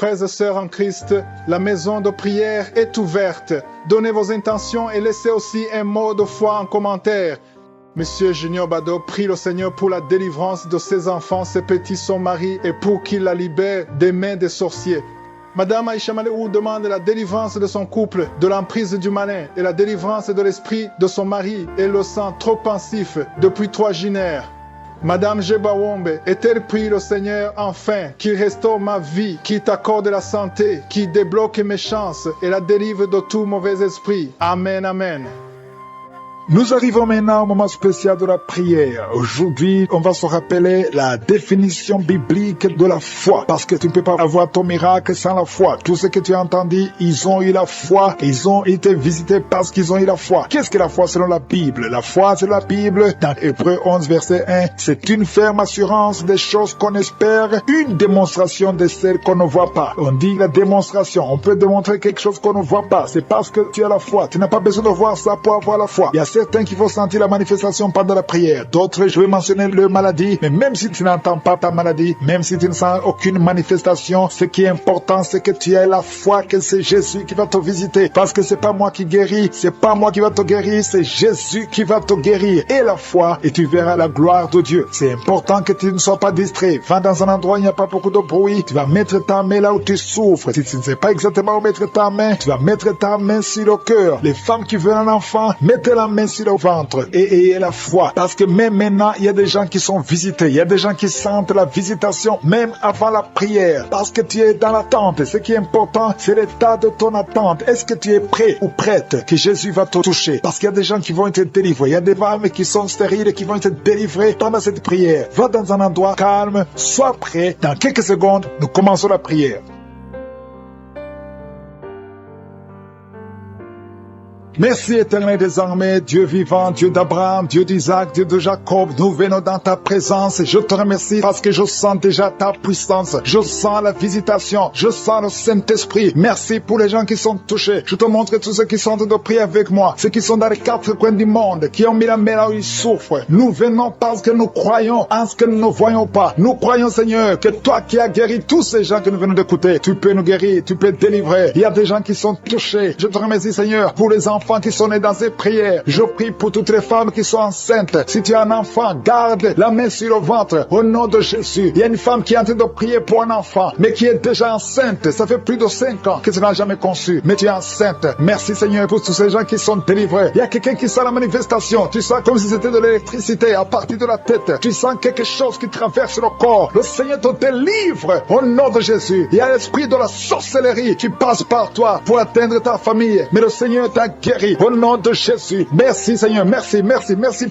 Frères et sœurs en Christ, la maison de prière est ouverte. Donnez vos intentions et laissez aussi un mot de foi en commentaire. Monsieur Junior Bado prie le Seigneur pour la délivrance de ses enfants, ses petits, son mari, et pour qu'il la libère des mains des sorciers. Madame Aïcha Maléou demande la délivrance de son couple, de l'emprise du malin, et la délivrance de l'esprit de son mari, et le sent trop pensif depuis 3 génères. Madame Jebawombe, est-elle prie le Seigneur enfin, qu'il restaure ma vie, qu'il t'accorde la santé, qu'il débloque mes chances et la délivre de tout mauvais esprit. Amen, amen. Nous arrivons maintenant au moment spécial de la prière. Aujourd'hui, on va se rappeler la définition biblique de la foi. Parce que tu ne peux pas avoir ton miracle sans la foi. Tout ce que tu as entendu, ils ont eu la foi. Ils ont été visités parce qu'ils ont eu la foi. Qu'est-ce que la foi selon la Bible? La foi selon la Bible, dans Hébreux 11, verset 1, c'est une ferme assurance des choses qu'on espère, une démonstration de celles qu'on ne voit pas. On dit la démonstration. On peut démontrer quelque chose qu'on ne voit pas. C'est parce que tu as la foi. Tu n'as pas besoin de voir ça pour avoir la foi. Il y a certains qui vont sentir la manifestation pendant la prière. D'autres, je vais mentionner leur maladie. Mais même si tu n'entends pas ta maladie, même si tu ne sens aucune manifestation, ce qui est important, c'est que tu aies la foi que c'est Jésus qui va te visiter. Parce que c'est pas moi qui guéris, c'est pas moi qui va te guérir, c'est Jésus qui va te guérir. Et la foi, et tu verras la gloire de Dieu. C'est important que tu ne sois pas distrait. Va dans un endroit où il n'y a pas beaucoup de bruit. Tu vas mettre ta main là où tu souffres. Si tu ne sais pas exactement où mettre ta main, tu vas mettre ta main sur le cœur. Les femmes qui veulent un enfant, mettez la main sur le ventre et ayez la foi. Parce que même maintenant, il y a des gens qui sont visités. Il y a des gens qui sentent la visitation même avant la prière. Parce que tu es dans l'attente. Ce qui est important, c'est l'état de ton attente. Est-ce que tu es prêt ou prête que Jésus va te toucher? Parce qu'il y a des gens qui vont être délivrés. Il y a des femmes qui sont stériles et qui vont être délivrées pendant cette prière. Va dans un endroit calme. Sois prêt. Dans quelques secondes, nous commençons la prière. Merci éternel des armées, Dieu vivant, Dieu d'Abraham, Dieu d'Isaac, Dieu de Jacob, nous venons dans ta présence et je te remercie parce que je sens déjà ta puissance, je sens la visitation, je sens le Saint-Esprit. Merci pour les gens qui sont touchés. Je te montre tous ceux qui sont de prier avec moi, ceux qui sont dans les 4 coins du monde, qui ont mis la main là où ils souffrent. Nous venons parce que nous croyons en ce que nous ne voyons pas. Nous croyons, Seigneur, que toi qui as guéri tous ces gens que nous venons d'écouter, tu peux nous guérir, tu peux délivrer. Il y a des gens qui sont touchés. Je te remercie, Seigneur, pour les enfants qui sont nés dans ces prières. Je prie pour toutes les femmes qui sont enceintes. Si tu as un enfant, garde la main sur le ventre au nom de Jésus. Il y a une femme qui est en train de prier pour un enfant, mais qui est déjà enceinte. Ça fait plus de 5 ans que tu n'as jamais conçu, mais tu es enceinte. Merci Seigneur pour tous ces gens qui sont délivrés. Il y a quelqu'un qui sent la manifestation. Tu sens comme si c'était de l'électricité à partir de la tête. Tu sens quelque chose qui traverse le corps. Le Seigneur te délivre au nom de Jésus. Il y a l'esprit de la sorcellerie qui passe par toi pour atteindre ta famille, mais le Seigneur t'a guéri au nom de Jésus. Merci Seigneur, merci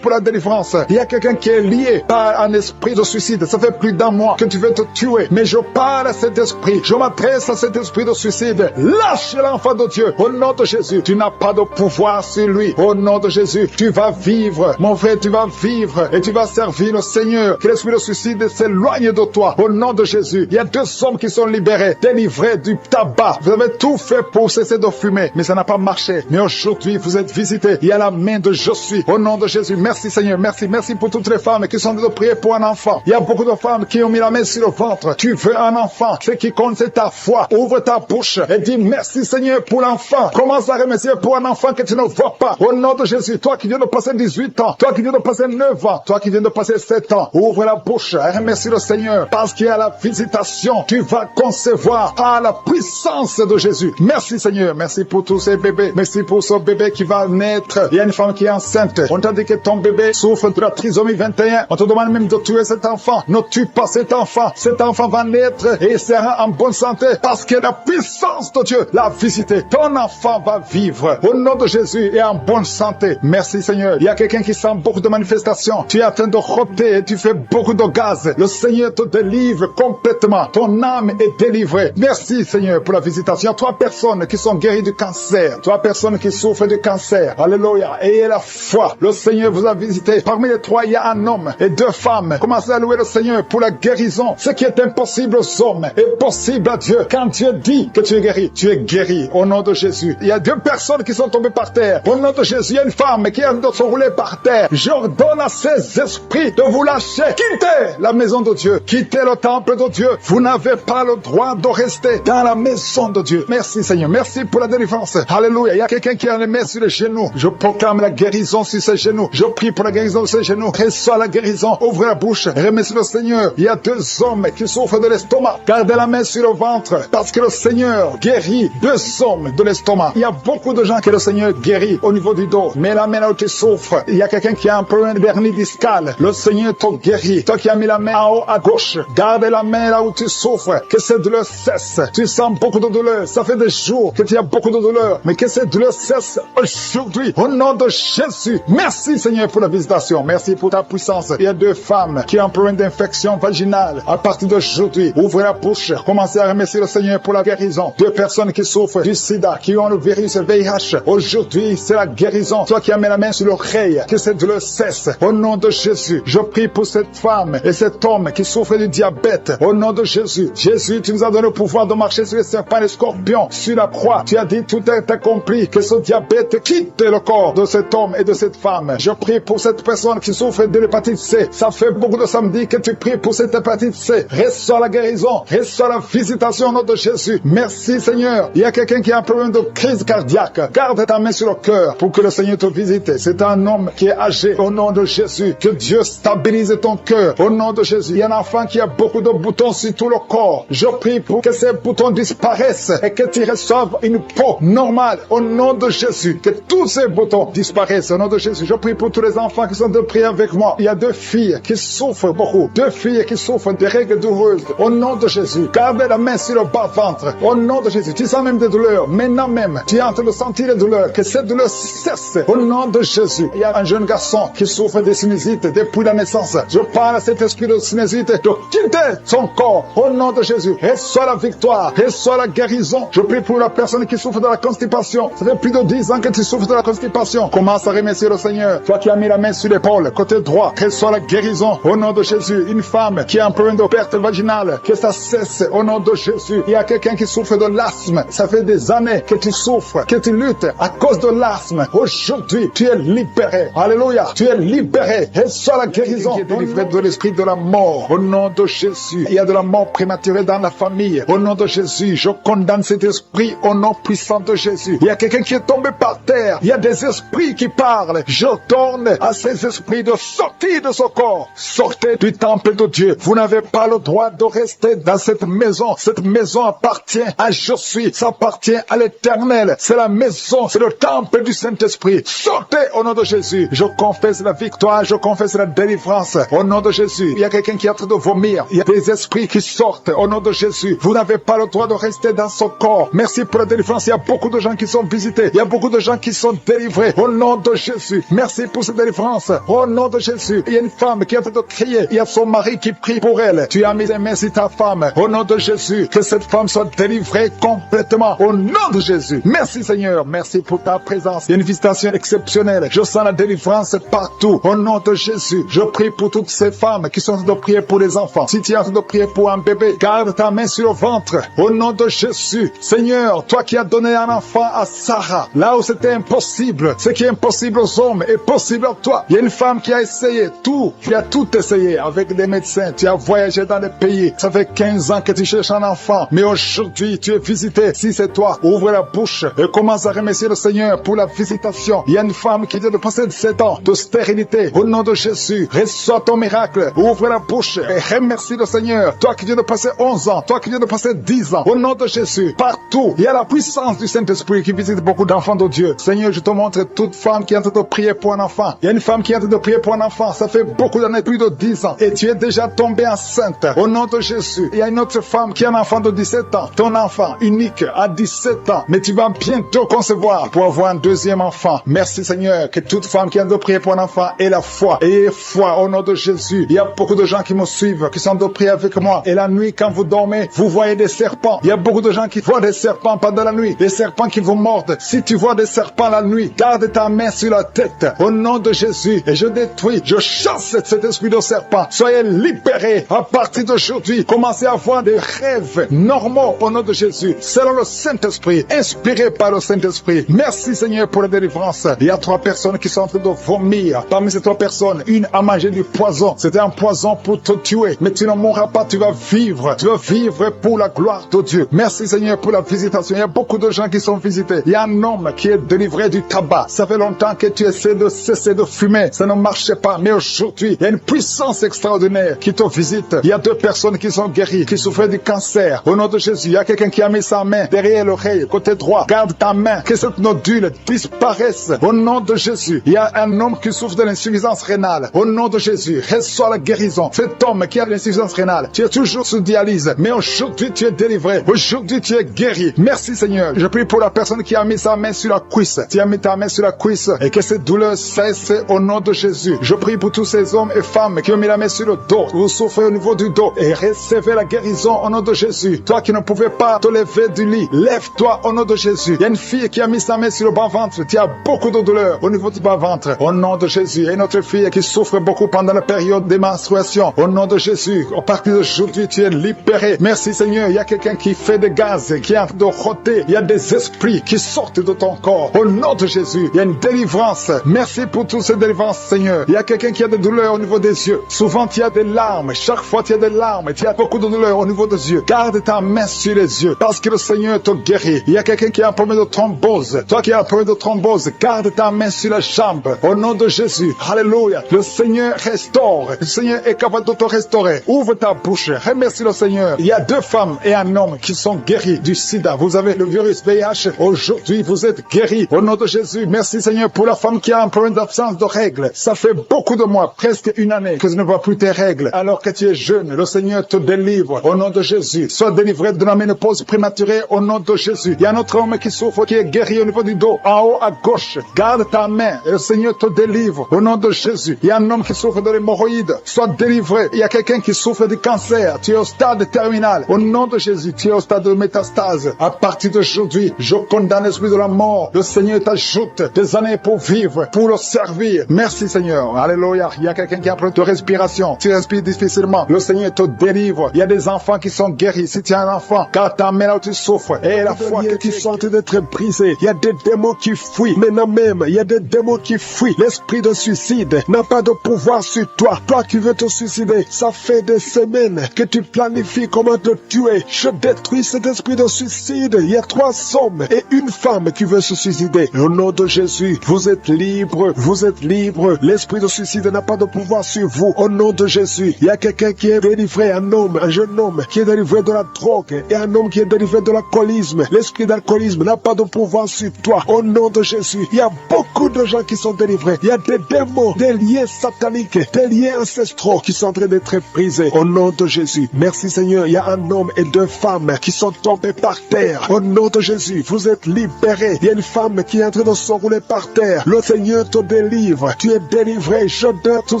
pour la délivrance. Il y a quelqu'un qui est lié par un esprit de suicide. Ça fait plus d'un mois que tu veux te tuer, mais je parle à cet esprit, je m'adresse à cet esprit de suicide. Lâche l'enfant de Dieu au nom de Jésus. Tu n'as pas de pouvoir sur lui. Au nom de Jésus, tu vas vivre, mon frère, tu vas vivre et tu vas servir le Seigneur. Que l'esprit de suicide s'éloigne de toi au nom de Jésus. Il y a 2 hommes qui sont libérés, délivrés du tabac. Vous avez tout fait pour cesser de fumer, mais ça n'a pas marché. Mais aujourd'hui, vous êtes visités. Il y a la main de je suis au nom de Jésus. Merci Seigneur, merci pour toutes les femmes qui sont de prier pour un enfant. Il y a beaucoup de femmes qui ont mis la main sur le ventre. Tu veux un enfant, ce qui compte c'est ta foi. Ouvre ta bouche et dis merci Seigneur pour l'enfant. Commence à remercier pour un enfant que tu ne vois pas. Au nom de Jésus, toi qui viens de passer 18 ans, toi qui viens de passer 9 ans, toi qui viens de passer 7 ans, ouvre la bouche et remercie le Seigneur parce qu'il y a la visitation. Tu vas concevoir à la puissance de Jésus. Merci Seigneur, merci pour tous ces bébés. Merci pour ce bébé qui va naître. Il y a une femme qui est enceinte. On t'a dit que ton bébé souffre de la trisomie 21. On te demande même de tuer cet enfant. Ne tue pas cet enfant. Cet enfant va naître et il sera en bonne santé parce que la puissance de Dieu l'a visité. Ton enfant va vivre au nom de Jésus et en bonne santé. Merci Seigneur. Il y a quelqu'un qui sent beaucoup de manifestations. Tu es en train de rôter et tu fais beaucoup de gaz. Le Seigneur te délivre complètement. Ton âme est délivrée. Merci Seigneur pour la visitation. Il y a 3 personnes qui sont guéries du cancer. 3 personnes qui souffrent souffre de cancer. Alléluia. Ayez la foi. Le Seigneur vous a visité. Parmi les trois, il y a un homme et deux femmes. Commencez à louer le Seigneur pour la guérison. Ce qui est impossible aux hommes est possible à Dieu. Quand Dieu dit que tu es guéri au nom de Jésus. Il y a 2 personnes qui sont tombées par terre. Au nom de Jésus, il y a une femme qui est roulée par terre. J'ordonne à ces esprits de vous lâcher. Quittez la maison de Dieu. Quittez le temple de Dieu. Vous n'avez pas le droit de rester dans la maison de Dieu. Merci Seigneur. Merci pour la délivrance. Alléluia. Il y a quelqu'un qui a les mains sur les genoux. Je proclame la guérison sur ses genoux. Je prie pour la guérison de ses genoux. Reçois la guérison. Ouvre la bouche. Remercie le Seigneur. Il y a 2 hommes qui souffrent de l'estomac. Gardez la main sur le ventre parce que le Seigneur guérit 2 hommes de l'estomac. Il y a beaucoup de gens que le Seigneur guérit au niveau du dos. Mais la main là où tu souffres, il y a quelqu'un qui a un problème d'hernie discale. Le Seigneur te guérit. Toi qui as mis la main en haut à gauche, garde la main là où tu souffres. Que cette douleur cesse. Tu sens beaucoup de douleur. Ça fait des jours que tu as beaucoup de douleur. Mais que cette douleur cesse aujourd'hui. Au nom de Jésus. Merci Seigneur pour la visitation. Merci pour ta puissance. Il y a 2 femmes qui ont un problème d'infection vaginale. À partir d'aujourd'hui, ouvrez la bouche. Commencez à remercier le Seigneur pour la guérison. 2 personnes qui souffrent du sida, qui ont le virus VIH. Aujourd'hui, c'est la guérison. Toi qui as mis la main sur l'oreille, que cette douleur cesse. Au nom de Jésus, je prie pour cette femme et cet homme qui souffre du diabète. Au nom de Jésus. Jésus, tu nous as donné le pouvoir de marcher sur les serpents et les scorpions. Sur la croix, tu as dit tout est accompli. Que ce diabète quitte le corps de cet homme et de cette femme. Je prie pour cette personne qui souffre de l'hépatite C. Ça fait beaucoup de samedis que tu pries pour cette hépatite C. Reçois la guérison. Reçois la visitation au nom de Jésus. Merci Seigneur. Il y a quelqu'un qui a un problème de crise cardiaque. Garde ta main sur le cœur pour que le Seigneur te visite. C'est un homme qui est âgé. Au nom de Jésus. Que Dieu stabilise ton cœur. Au nom de Jésus. Il y a un enfant qui a beaucoup de boutons sur tout le corps. Je prie pour que ces boutons disparaissent et que tu reçoives une peau normale. Au nom de Jésus. Que tous ces boutons disparaissent. Au nom de Jésus. Je prie pour tous les enfants qui sont de prier avec moi. Il y a 2 filles qui souffrent beaucoup. 2 filles qui souffrent de règles douloureuses. Au nom de Jésus. Garde la main sur le bas-ventre. Au nom de Jésus. Tu sens même des douleurs. Maintenant même, tu es en train de sentir les douleurs. Que cette douleur cesse. Au nom de Jésus. Il y a un jeune garçon qui souffre de sinusite depuis la naissance. Je parle à cet esprit de sinusite de quitter son corps. Au nom de Jésus. Reçois la victoire. Reçois la guérison. Je prie pour la personne qui souffre de la constipation. Ça fait plus de 10 ans que tu souffres de la constipation. Commence à remercier le Seigneur. Toi qui as mis la main sur l'épaule, côté droit, reçois la guérison. Au nom de Jésus. Une femme qui a un problème de perte vaginale, que ça cesse. Au nom de Jésus. Il y a quelqu'un qui souffre de l'asthme. Ça fait des années que tu souffres, que tu luttes à cause de l'asthme. Aujourd'hui, tu es libéré. Alléluia. Tu es libéré. Reçois la guérison. Tu es délivré de l'esprit de la mort. Au nom de Jésus. Il y a de la mort prématurée dans la famille. Au nom de Jésus, je condamne cet esprit au nom puissant de Jésus. Il y a quelqu'un qui est tombé par terre. Il y a des esprits qui parlent. Je tourne à ces esprits de sortir de ce corps. Sortez du temple de Dieu. Vous n'avez pas le droit de rester dans cette maison. Cette maison appartient à Je suis. Ça appartient à l'Éternel. C'est la maison, c'est le temple du Saint-Esprit. Sortez au nom de Jésus. Je confesse la victoire, je confesse la délivrance. Au nom de Jésus. Il y a quelqu'un qui est en train de vomir. Il y a des esprits qui sortent au nom de Jésus. Vous n'avez pas le droit de rester dans ce corps. Merci pour la délivrance. Il y a beaucoup de gens qui sont visités. Il y a beaucoup de gens qui sont délivrés. Au nom de Jésus. Merci pour cette délivrance. Au nom de Jésus. Il y a une femme qui est en train de crier. Il y a son mari qui prie pour elle. Tu as mis les mains sur ta femme. Au nom de Jésus. Que cette femme soit délivrée complètement. Au nom de Jésus. Merci Seigneur. Merci pour ta présence. Il y a une visitation exceptionnelle. Je sens la délivrance partout. Au nom de Jésus. Je prie pour toutes ces femmes qui sont en train de prier pour les enfants. Si tu es en train de prier pour un bébé, garde ta main sur le ventre. Au nom de Jésus. Seigneur, toi qui as donné un enfant à Sarah, là où c'était impossible, ce qui est impossible aux hommes est possible à toi. Il y a une femme qui a essayé tout. Tu as tout essayé avec des médecins. Tu as voyagé dans les pays. Ça fait 15 ans que tu cherches un enfant. Mais aujourd'hui, tu es visité. Si c'est toi, ouvre la bouche et commence à remercier le Seigneur pour la visitation. Il y a une femme qui vient de passer 7 ans de stérilité. Au nom de Jésus, reçois ton miracle. Ouvre la bouche et remercie le Seigneur. Toi qui viens de passer 11 ans, toi qui viens de passer 10 ans. Au nom de Jésus, partout, il y a la puissance du Saint-Esprit qui visite beaucoup d'enfants de Dieu. Seigneur, je te montre toute femme qui est en train de prier pour un enfant. Il y a une femme qui est en train de prier pour un enfant. Ça fait beaucoup d'années, plus de 10 ans. Et tu es déjà tombée enceinte. Au nom de Jésus. Il y a une autre femme qui a un enfant de 17 ans. Ton enfant unique a 17 ans. Mais tu vas bientôt concevoir pour avoir un deuxième enfant. Merci Seigneur. Que toute femme qui est en train de prier pour un enfant ait la foi. Ayez foi au nom de Jésus. Il y a beaucoup de gens qui me suivent, qui sont de prier avec moi. Et la nuit, quand vous dormez, vous voyez des serpents. Il y a beaucoup de gens qui voient des serpents pendant la nuit. Des serpents qui vous mordent. Si tu vois des serpents la nuit, garde ta main sur la tête. Au nom de Jésus, et je détruis, je chasse cet esprit de serpent. Soyez libérés à partir d'aujourd'hui. Commencez à avoir des rêves normaux au nom de Jésus, selon le Saint-Esprit, inspiré par le Saint-Esprit. Merci Seigneur pour la délivrance. Il y a 3 personnes qui sont en train de vomir. Parmi ces 3 personnes, une a mangé du poison. C'était un poison pour te tuer. Mais tu ne mourras pas, tu vas vivre. Tu vas vivre pour la gloire de Dieu. Merci Seigneur pour la visitation. Il y a beaucoup de gens qui sont visités. Il y a un homme qui est délivré du tabac. Ça fait longtemps que tu essaies de cesser de fumer. Ça ne marchait pas. Mais aujourd'hui, il y a une puissance extraordinaire qui te visite. Il y a 2 personnes qui sont guéries, qui souffraient du cancer. Au nom de Jésus, il y a quelqu'un qui a mis sa main derrière l'oreille, côté droit. Garde ta main, que cette nodule disparaisse. Au nom de Jésus, il y a un homme qui souffre de l'insuffisance rénale. Au nom de Jésus, reçois la guérison. Cet homme qui a l'insuffisance rénale, tu es toujours sous dialyse, mais aujourd'hui tu es délivré. Aujourd'hui tu es guéri. Merci Seigneur. Je prie pour la personne qui a mis sa main sur la cuisse. Tu as mis ta main sur la cuisse et que cette douleur cesse au nom de Jésus. Je prie pour tous ces hommes et femmes qui ont mis la main sur le dos. Vous souffrez au niveau du dos et recevez la guérison au nom de Jésus. Toi qui ne pouvais pas te lever du lit, lève-toi au nom de Jésus. Il y a une fille qui a mis sa main sur le bas-ventre. Tu as beaucoup de douleur au niveau du bas-ventre. Au nom de Jésus. Et une autre fille qui souffre beaucoup pendant la période des menstruations. Au nom de Jésus. À partir d'aujourd'hui, tu es libéré. Merci Seigneur. Il y a quelqu'un qui fait des gaz, qui est en train de rôter. Il y a des esprits qui sortent de ton corps. Au nom de Jésus. Il y a une délivrance. Merci pour toutes ces délivrances, Seigneur. Il y a quelqu'un qui a des douleurs au niveau des yeux. Souvent, tu as des larmes. Chaque fois, tu as des larmes. Tu as beaucoup de douleurs au niveau des yeux. Garde ta main sur les yeux parce que le Seigneur te guérit. Il y a quelqu'un qui a un problème de thrombose. Toi qui as un problème de thrombose, garde ta main sur la jambe. Au nom de Jésus. Alléluia. Le Seigneur restaure. Le Seigneur est capable de te restaurer. Ouvre ta bouche. Remercie le Seigneur. Il y a 2 femmes et un homme qui sont guéris du sida. Vous avez le virus VIH. Aujourd'hui, vous êtes guéris. Au nom de Jésus. Merci Seigneur pour la femme qui a un problème d'absence de règles. Ça fait beaucoup de mois, presque une année, que tu ne vois plus tes règles. Alors que tu es jeune, le Seigneur te délivre. Au nom de Jésus. Sois délivré de la ménopause prématurée au nom de Jésus. Il y a un autre homme qui souffre, qui est guéri au niveau du dos, en haut à gauche. Garde ta main et le Seigneur te délivre au nom de Jésus. Il y a un homme qui souffre de l'hémorroïde. Sois délivré. Il y a quelqu'un qui souffre du cancer. Tu es au stade terminal. Au nom de Jésus, tu es au stade de métastase. À partir d'aujourd'hui, je condamne l'esprit de la mort. Le Seigneur t'ajoute des années pour vivre, pour le servir. Merci Seigneur. Alléluia. Il y a quelqu'un qui a un problème de respiration. Tu respires difficilement. Le Seigneur te délivre. Il y a des enfants qui sont guéris. Si tu es un enfant, garde ta main là où tu souffres. Et la foi que tu sens d'être brisé. Il y a des démons qui fuient. Maintenant même, il y a des démons qui fuient. L'esprit de suicide n'a pas de pouvoir sur toi. Toi qui veux te suicider, ça fait des semaines que tu planifies comment te tuer. Je détruis cet esprit de suicide. Il y a 3 hommes et une femme qui veut se suicider. Au nom de Jésus, vous êtes libres. Vous êtes libres. L'esprit de suicide n'a pas de pouvoir sur vous. Au nom de Jésus, il y a quelqu'un qui est délivré, un homme, un jeune homme qui est délivré de la drogue et un homme qui est délivré de l'alcoolisme. L'esprit d'alcoolisme n'a pas de pouvoir sur toi. Au nom de Jésus, il y a beaucoup de gens qui sont délivrés. Il y a des démons, des liens sataniques, des liens ancestraux qui sont en train d'être brisés. Au nom de Jésus, merci Seigneur. Il y a un homme et 2 femmes qui sont tombés par terre. Au nom de Jésus, vous êtes libérés. Il y a une femme qui est en train de s'enrouler par terre. Le Seigneur te délivre. Tu es délivré. Je donne tous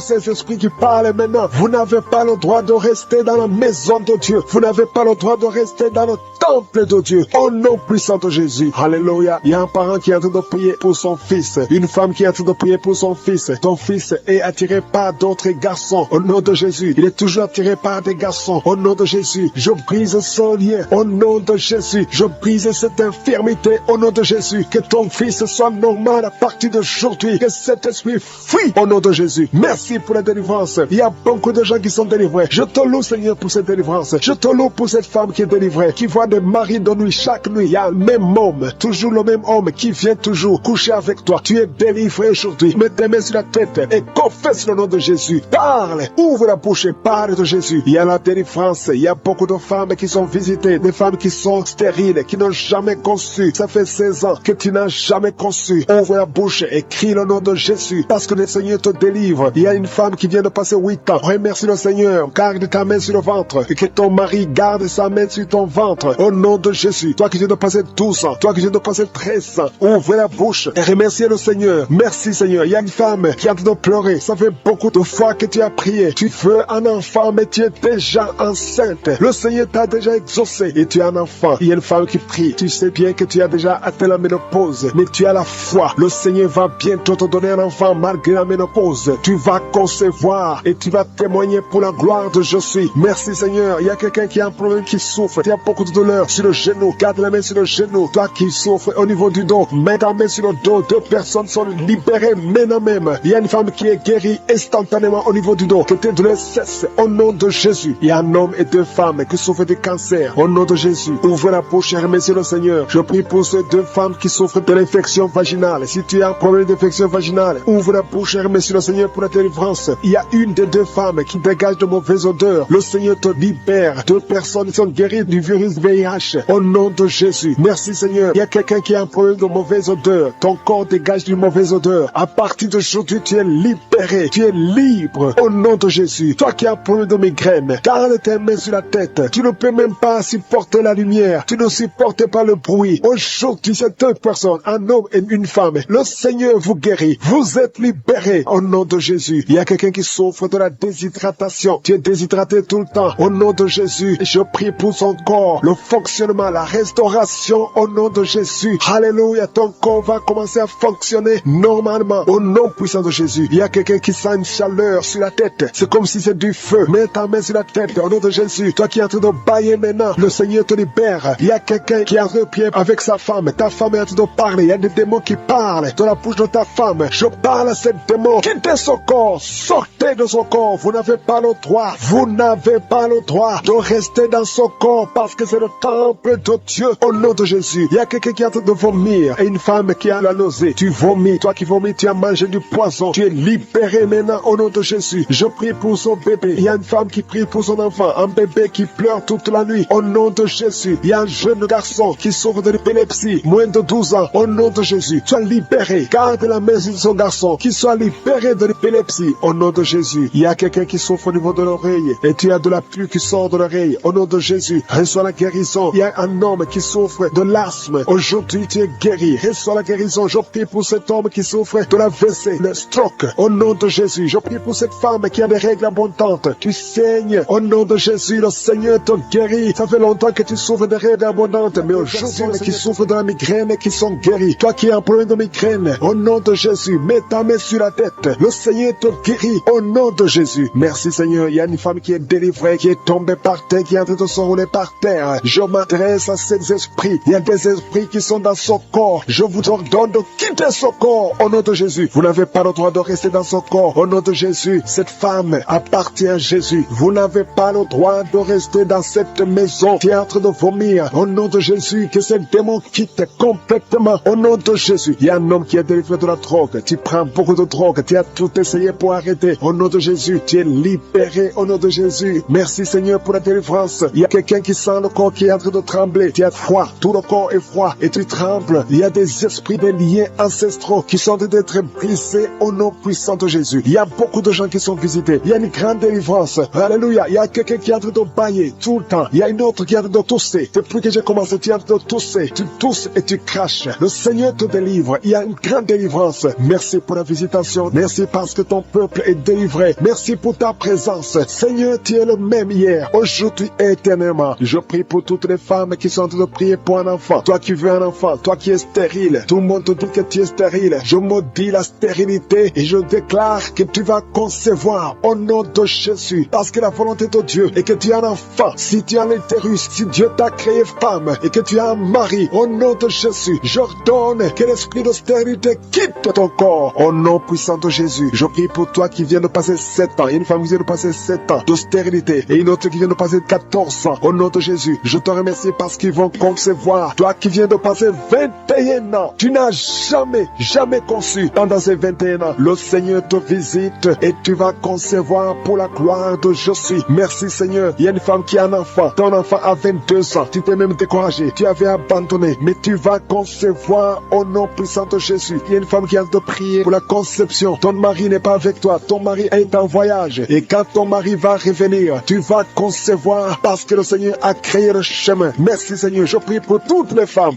ces esprits qui parlent maintenant. Vous n'avez pas le droit de rester dans la maison de Dieu. Vous n'avez pas le droit de rester dans le temple de Dieu. Au nom puissant de Jésus. Alléluia. Il y a un parent qui est en train de prier pour son fils. Une femme qui est en train de prier pour son fils. Ton fils est attiré par d'autres garçons. Au nom de Jésus. Il est toujours attiré par des garçons. Au nom de Jésus. Je brise ce lien. Au nom de Jésus. Je brise cette infirmité. Au nom de Jésus. Que ton fils soit normal à partir d'aujourd'hui. Que cet esprit fuit. Au nom de Jésus. Merci pour la délivrance. Il y a beaucoup de gens qui sont délivrés. Je te loue Seigneur pour cette délivrance. Je te loue pour cette femme qui est délivrée. Qui voit des maris de nuit. Chaque nuit, il y a le même homme. Toujours le même homme qui vient toujours coucher avec toi. Tu es délivré aujourd'hui. Mets tes mains sur la tête et confesse le nom de Jésus. Parle. Ouvre la bouche et parle de Jésus. Il y a la délivrance. Il y a beaucoup de femmes qui sont visitées. Des femmes qui sont stériles, qui n'ont jamais conçu. Ça fait 16 ans que tu n'as jamais conçu. Ouvre la bouche et crie le nom de Jésus. Parce que le Seigneur te délivre. Il y a une femme qui vient de passer 8 ans. Remercie le Seigneur. Garde ta main sur le ventre. Et que ton mari garde sa main sur ton ventre. Au nom de Jésus. Toi qui viens de passer 12 ans. Toi qui viens de passer 13 ans. Ouvre la bouche et remercie le Seigneur. Merci Seigneur. Il y a une femme qui est en train de pleurer. Ça fait beaucoup de fois que tu as prié. Tu veux un enfant mais tu es déjà enceinte. Le Seigneur t'a déjà exaucé et tu as un enfant. Il y a une femme qui prie. Tu sais bien que tu as déjà atteint la ménopause, mais tu as la foi. Le Seigneur va bientôt te donner un enfant malgré la ménopause. Tu vas concevoir et tu vas témoigner pour la gloire de je suis. Merci Seigneur. Il y a quelqu'un qui a un problème, qui souffre. Tu as beaucoup de douleur sur le genou. Garde la main sur le genou. Toi qui souffres au niveau du dos, mets ta main sur le dos. 2 personnes sont libérées maintenant même. Il y a une femme qui est guérie instantanément au niveau du dos. Que tes douleurs cessent au nom de Jésus. Il y a un homme et 2 femmes qui souffrent de cancer au nom de Jésus. Ouvre la bouche et remercie le Seigneur. Je prie pour ces 2 femmes qui souffrent de l'infection vaginale. Si tu as un problème d'infection vaginale, ouvre la bouche et remercie le Seigneur pour la délivrance. Il y a une des 2 femmes qui dégage de mauvaises odeurs. Le Seigneur te libère. 2 personnes sont guéries du virus VIH au nom de Jésus. Merci Seigneur. Il y a quelqu'un qui a un problème de mauvaise odeur. Ton corps dégage d'une mauvaise odeur. À partir d'aujourd'hui, tu es libéré. Tu es libre au nom de Jésus. Toi qui as un problème de migraine, garde tes mains sur la tête. Tu ne peux même pas supporter la lumière. Tu ne supportes pas le bruit. Aujourd'hui, c'est 2 personnes, un homme et une femme. Le Seigneur vous guérit. Vous êtes libérés au nom de Jésus. Il y a quelqu'un qui souffre de la déshydratation. Tu es déshydraté tout le temps. Au nom de Jésus, je prie pour son corps, le fonctionnement, la restauration au nom de Jésus. Alléluia, ton corps va commencer à fonctionner normalement au nom puissant de Jésus. Il y a quelqu'un qui sent une chaleur sur la tête. C'est comme si c'est du feu. Mets ta main sur la tête au nom de Jésus. Toi qui es en train de bailler maintenant, le Seigneur te libère. Il y a quelqu'un qui est en train de prier avec sa femme. Ta femme est en train de parler. Il y a des démons qui parlent dans la bouche de ta femme. Je parle à ces démons. Quittez son corps. Sortez de son corps. Vous n'avez pas le droit. Vous n'avez pas le droit de rester dans son corps parce que c'est le temple de Dieu au nom de Jésus. Il y a quelqu'un qui est en train de vomir et une femme qui a la nausée. Tu vomis. Toi qui vomis, tu as mangé du poison. Tu es libéré maintenant au nom de Jésus. Je prie pour son bébé. Il y a une femme qui prie pour son enfant. Un bébé qui pleure toute la nuit au nom de Jésus. Il y a un jeune garçon qui souffre de l'épilepsie. Moins de 12 ans au nom de Jésus. Sois libéré. Garde la main sur son garçon. Qu'il soit libéré de l'épilepsie au nom de Jésus. Il y a quelqu'un qui souffre au niveau de l'oreille et tu as de la pluie qui sort de l'oreille au nom de Jésus. Reçois la guérison. Il y a un homme qui souffre de l'asthme. Aujourd'hui, tu es guéri. Reçois la guérison. Je prie pour cet homme qui souffre de la WC, le stroke au nom de Jésus. Je prie pour cette femme qui a des règles abondantes. Tu saignes au nom de Jésus. Le Seigneur te guérit. Ça fait longtemps que tu souffres de règles abondantes, mais aujourd'hui, qui souffrent de la migraine qui sont guéris. Toi qui as un problème de migraine, au nom de Jésus, mets ta main sur la tête. Le Seigneur te guérit au nom de Jésus. Merci Seigneur. Il y a une femme qui est délivrée, qui est tombée par terre, qui est en train de se rouler par terre. Je m'adresse à ces esprits. Il y a des esprits qui sont dans son corps. Je vous ordonne de quitter son corps au nom de Jésus. Vous n'avez pas le droit de rester dans son corps au nom de Jésus. Cette femme appartient à Jésus. Vous n'avez pas le droit de rester dans cette maison qui est en train de vomir au nom de Jésus. Que ces démons quittent complètement au nom de Jésus. Il y a un homme qui est délivré de la drogue. Tu prends beaucoup de drogue. Tu as tout essayé pour arrêter. Au nom de Jésus, tu es libéré au nom de Jésus. Merci Seigneur pour la délivrance. Il y a quelqu'un qui sent le corps qui est en train de trembler. Tu as froid. Tout le corps est froid et tu trembles. Il y a des esprits, des liens ancestraux qui sont en train d'être brisés au nom puissant de Jésus. Il y a beaucoup de gens qui sont visités. Il y a une grande délivrance. Alléluia. Il y a quelqu'un qui est en train de bailler tout le temps. Il y a une autre qui est en train de tousser. Depuis que j'ai commencé, tu es en train de tousser. Tu tousses et tu craches. Le Seigneur te délivre. Il y a une grande délivrance. Merci pour la visitation. Merci parce que ton peuple est délivré. Merci pour ta présence. Seigneur, tu es le même hier, aujourd'hui et éternellement. Je prie pour toutes les femmes qui sont en train de prier pour un enfant. Toi qui veux un enfant, toi qui es stérile. Tout le monde te dit que tu es stérile. Je maudis la stérilité et je déclare que tu vas concevoir au nom de Jésus. Parce que la volonté de Dieu est que tu as un enfant. Si tu as l'utérus, si Dieu t'a créé femme et que tu as un mari, au nom de Jésus, j'ordonne que l'esprit de stérilité quitte ton corps. Au nom puissant de Jésus, je prie pour toi qui viens de passer 7 ans. Il y a une femme qui vient de passer 7 ans de stérilité et une autre qui vient de passer 14 ans. Au nom de Jésus, je te remercie parce qu'ils vont concevoir. Toi qui viens de passer 21 ans, tu n'as jamais conçu. Pendant ces 21 ans, le Seigneur te visite et tu vas concevoir pour la gloire de je suis. Merci Seigneur. Il y a une femme qui a un enfant. Ton enfant a 22 ans. Tu t'es même découragé. Tu avais abandonné. Mais tu vas concevoir au nom puissant de Jésus. Il y a une femme qui a de prier pour la conception. Ton mari n'est pas avec toi. Ton mari est en voyage. Et quand ton mari va revenir, tu vas concevoir parce que le Seigneur a créé le chemin. Merci Seigneur. Je prie pour toutes les femmes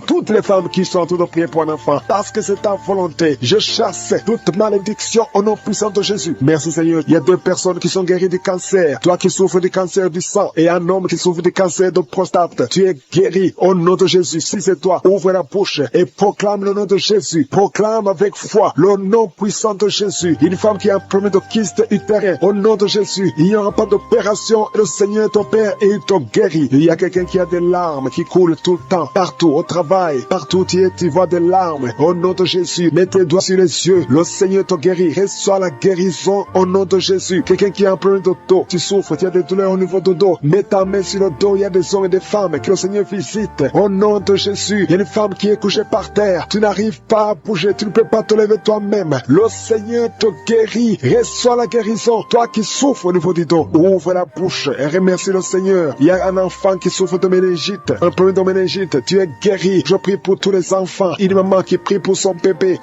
qui sont surtout de prier pour un enfant. Parce que c'est ta volonté. Je chasse toute malédiction au nom puissant de Jésus. Merci Seigneur. Il y a 2 personnes qui sont guéries du cancer. Toi qui souffres du cancer du sang et un homme qui souffre du cancer de prostate. Tu es guéri au nom de Jésus. Si c'est toi, ouvre la bouche et proclame le nom de Jésus. Proclame avec foi le nom puissant de Jésus. Une femme qui a un problème de kyste utérin. Au nom de Jésus, il n'y aura pas d'opération. Le Seigneur est ton Père et il te guérit. Il y a quelqu'un qui a des larmes qui coulent tout le temps. Partout, au travail, partout où tu es, tu vois des larmes. Au nom de Jésus, mets tes doigts sur les yeux. Le Seigneur te guérit. Reçois la guérison au nom de Jésus. Quelqu'un qui a un problème de dos, tu souffres, tu as des douleurs au niveau du dos. Mets ta main sur le dos. Il y a des hommes et des femmes que le Seigneur visite. Au nom de Jésus, il y a une femme qui est couchée par terre. Tu n'arrives pas à bouger, tu ne peux pas te lever toi-même. Le Seigneur te guérit. Reçois la guérison. Toi qui souffres au niveau du dos, ouvre la bouche et remercie le Seigneur. Il y a un enfant qui souffre de méningite, un problème de méningite. Tu es guéri. Je prie pour tous les enfants. Une maman qui prie pour son bébé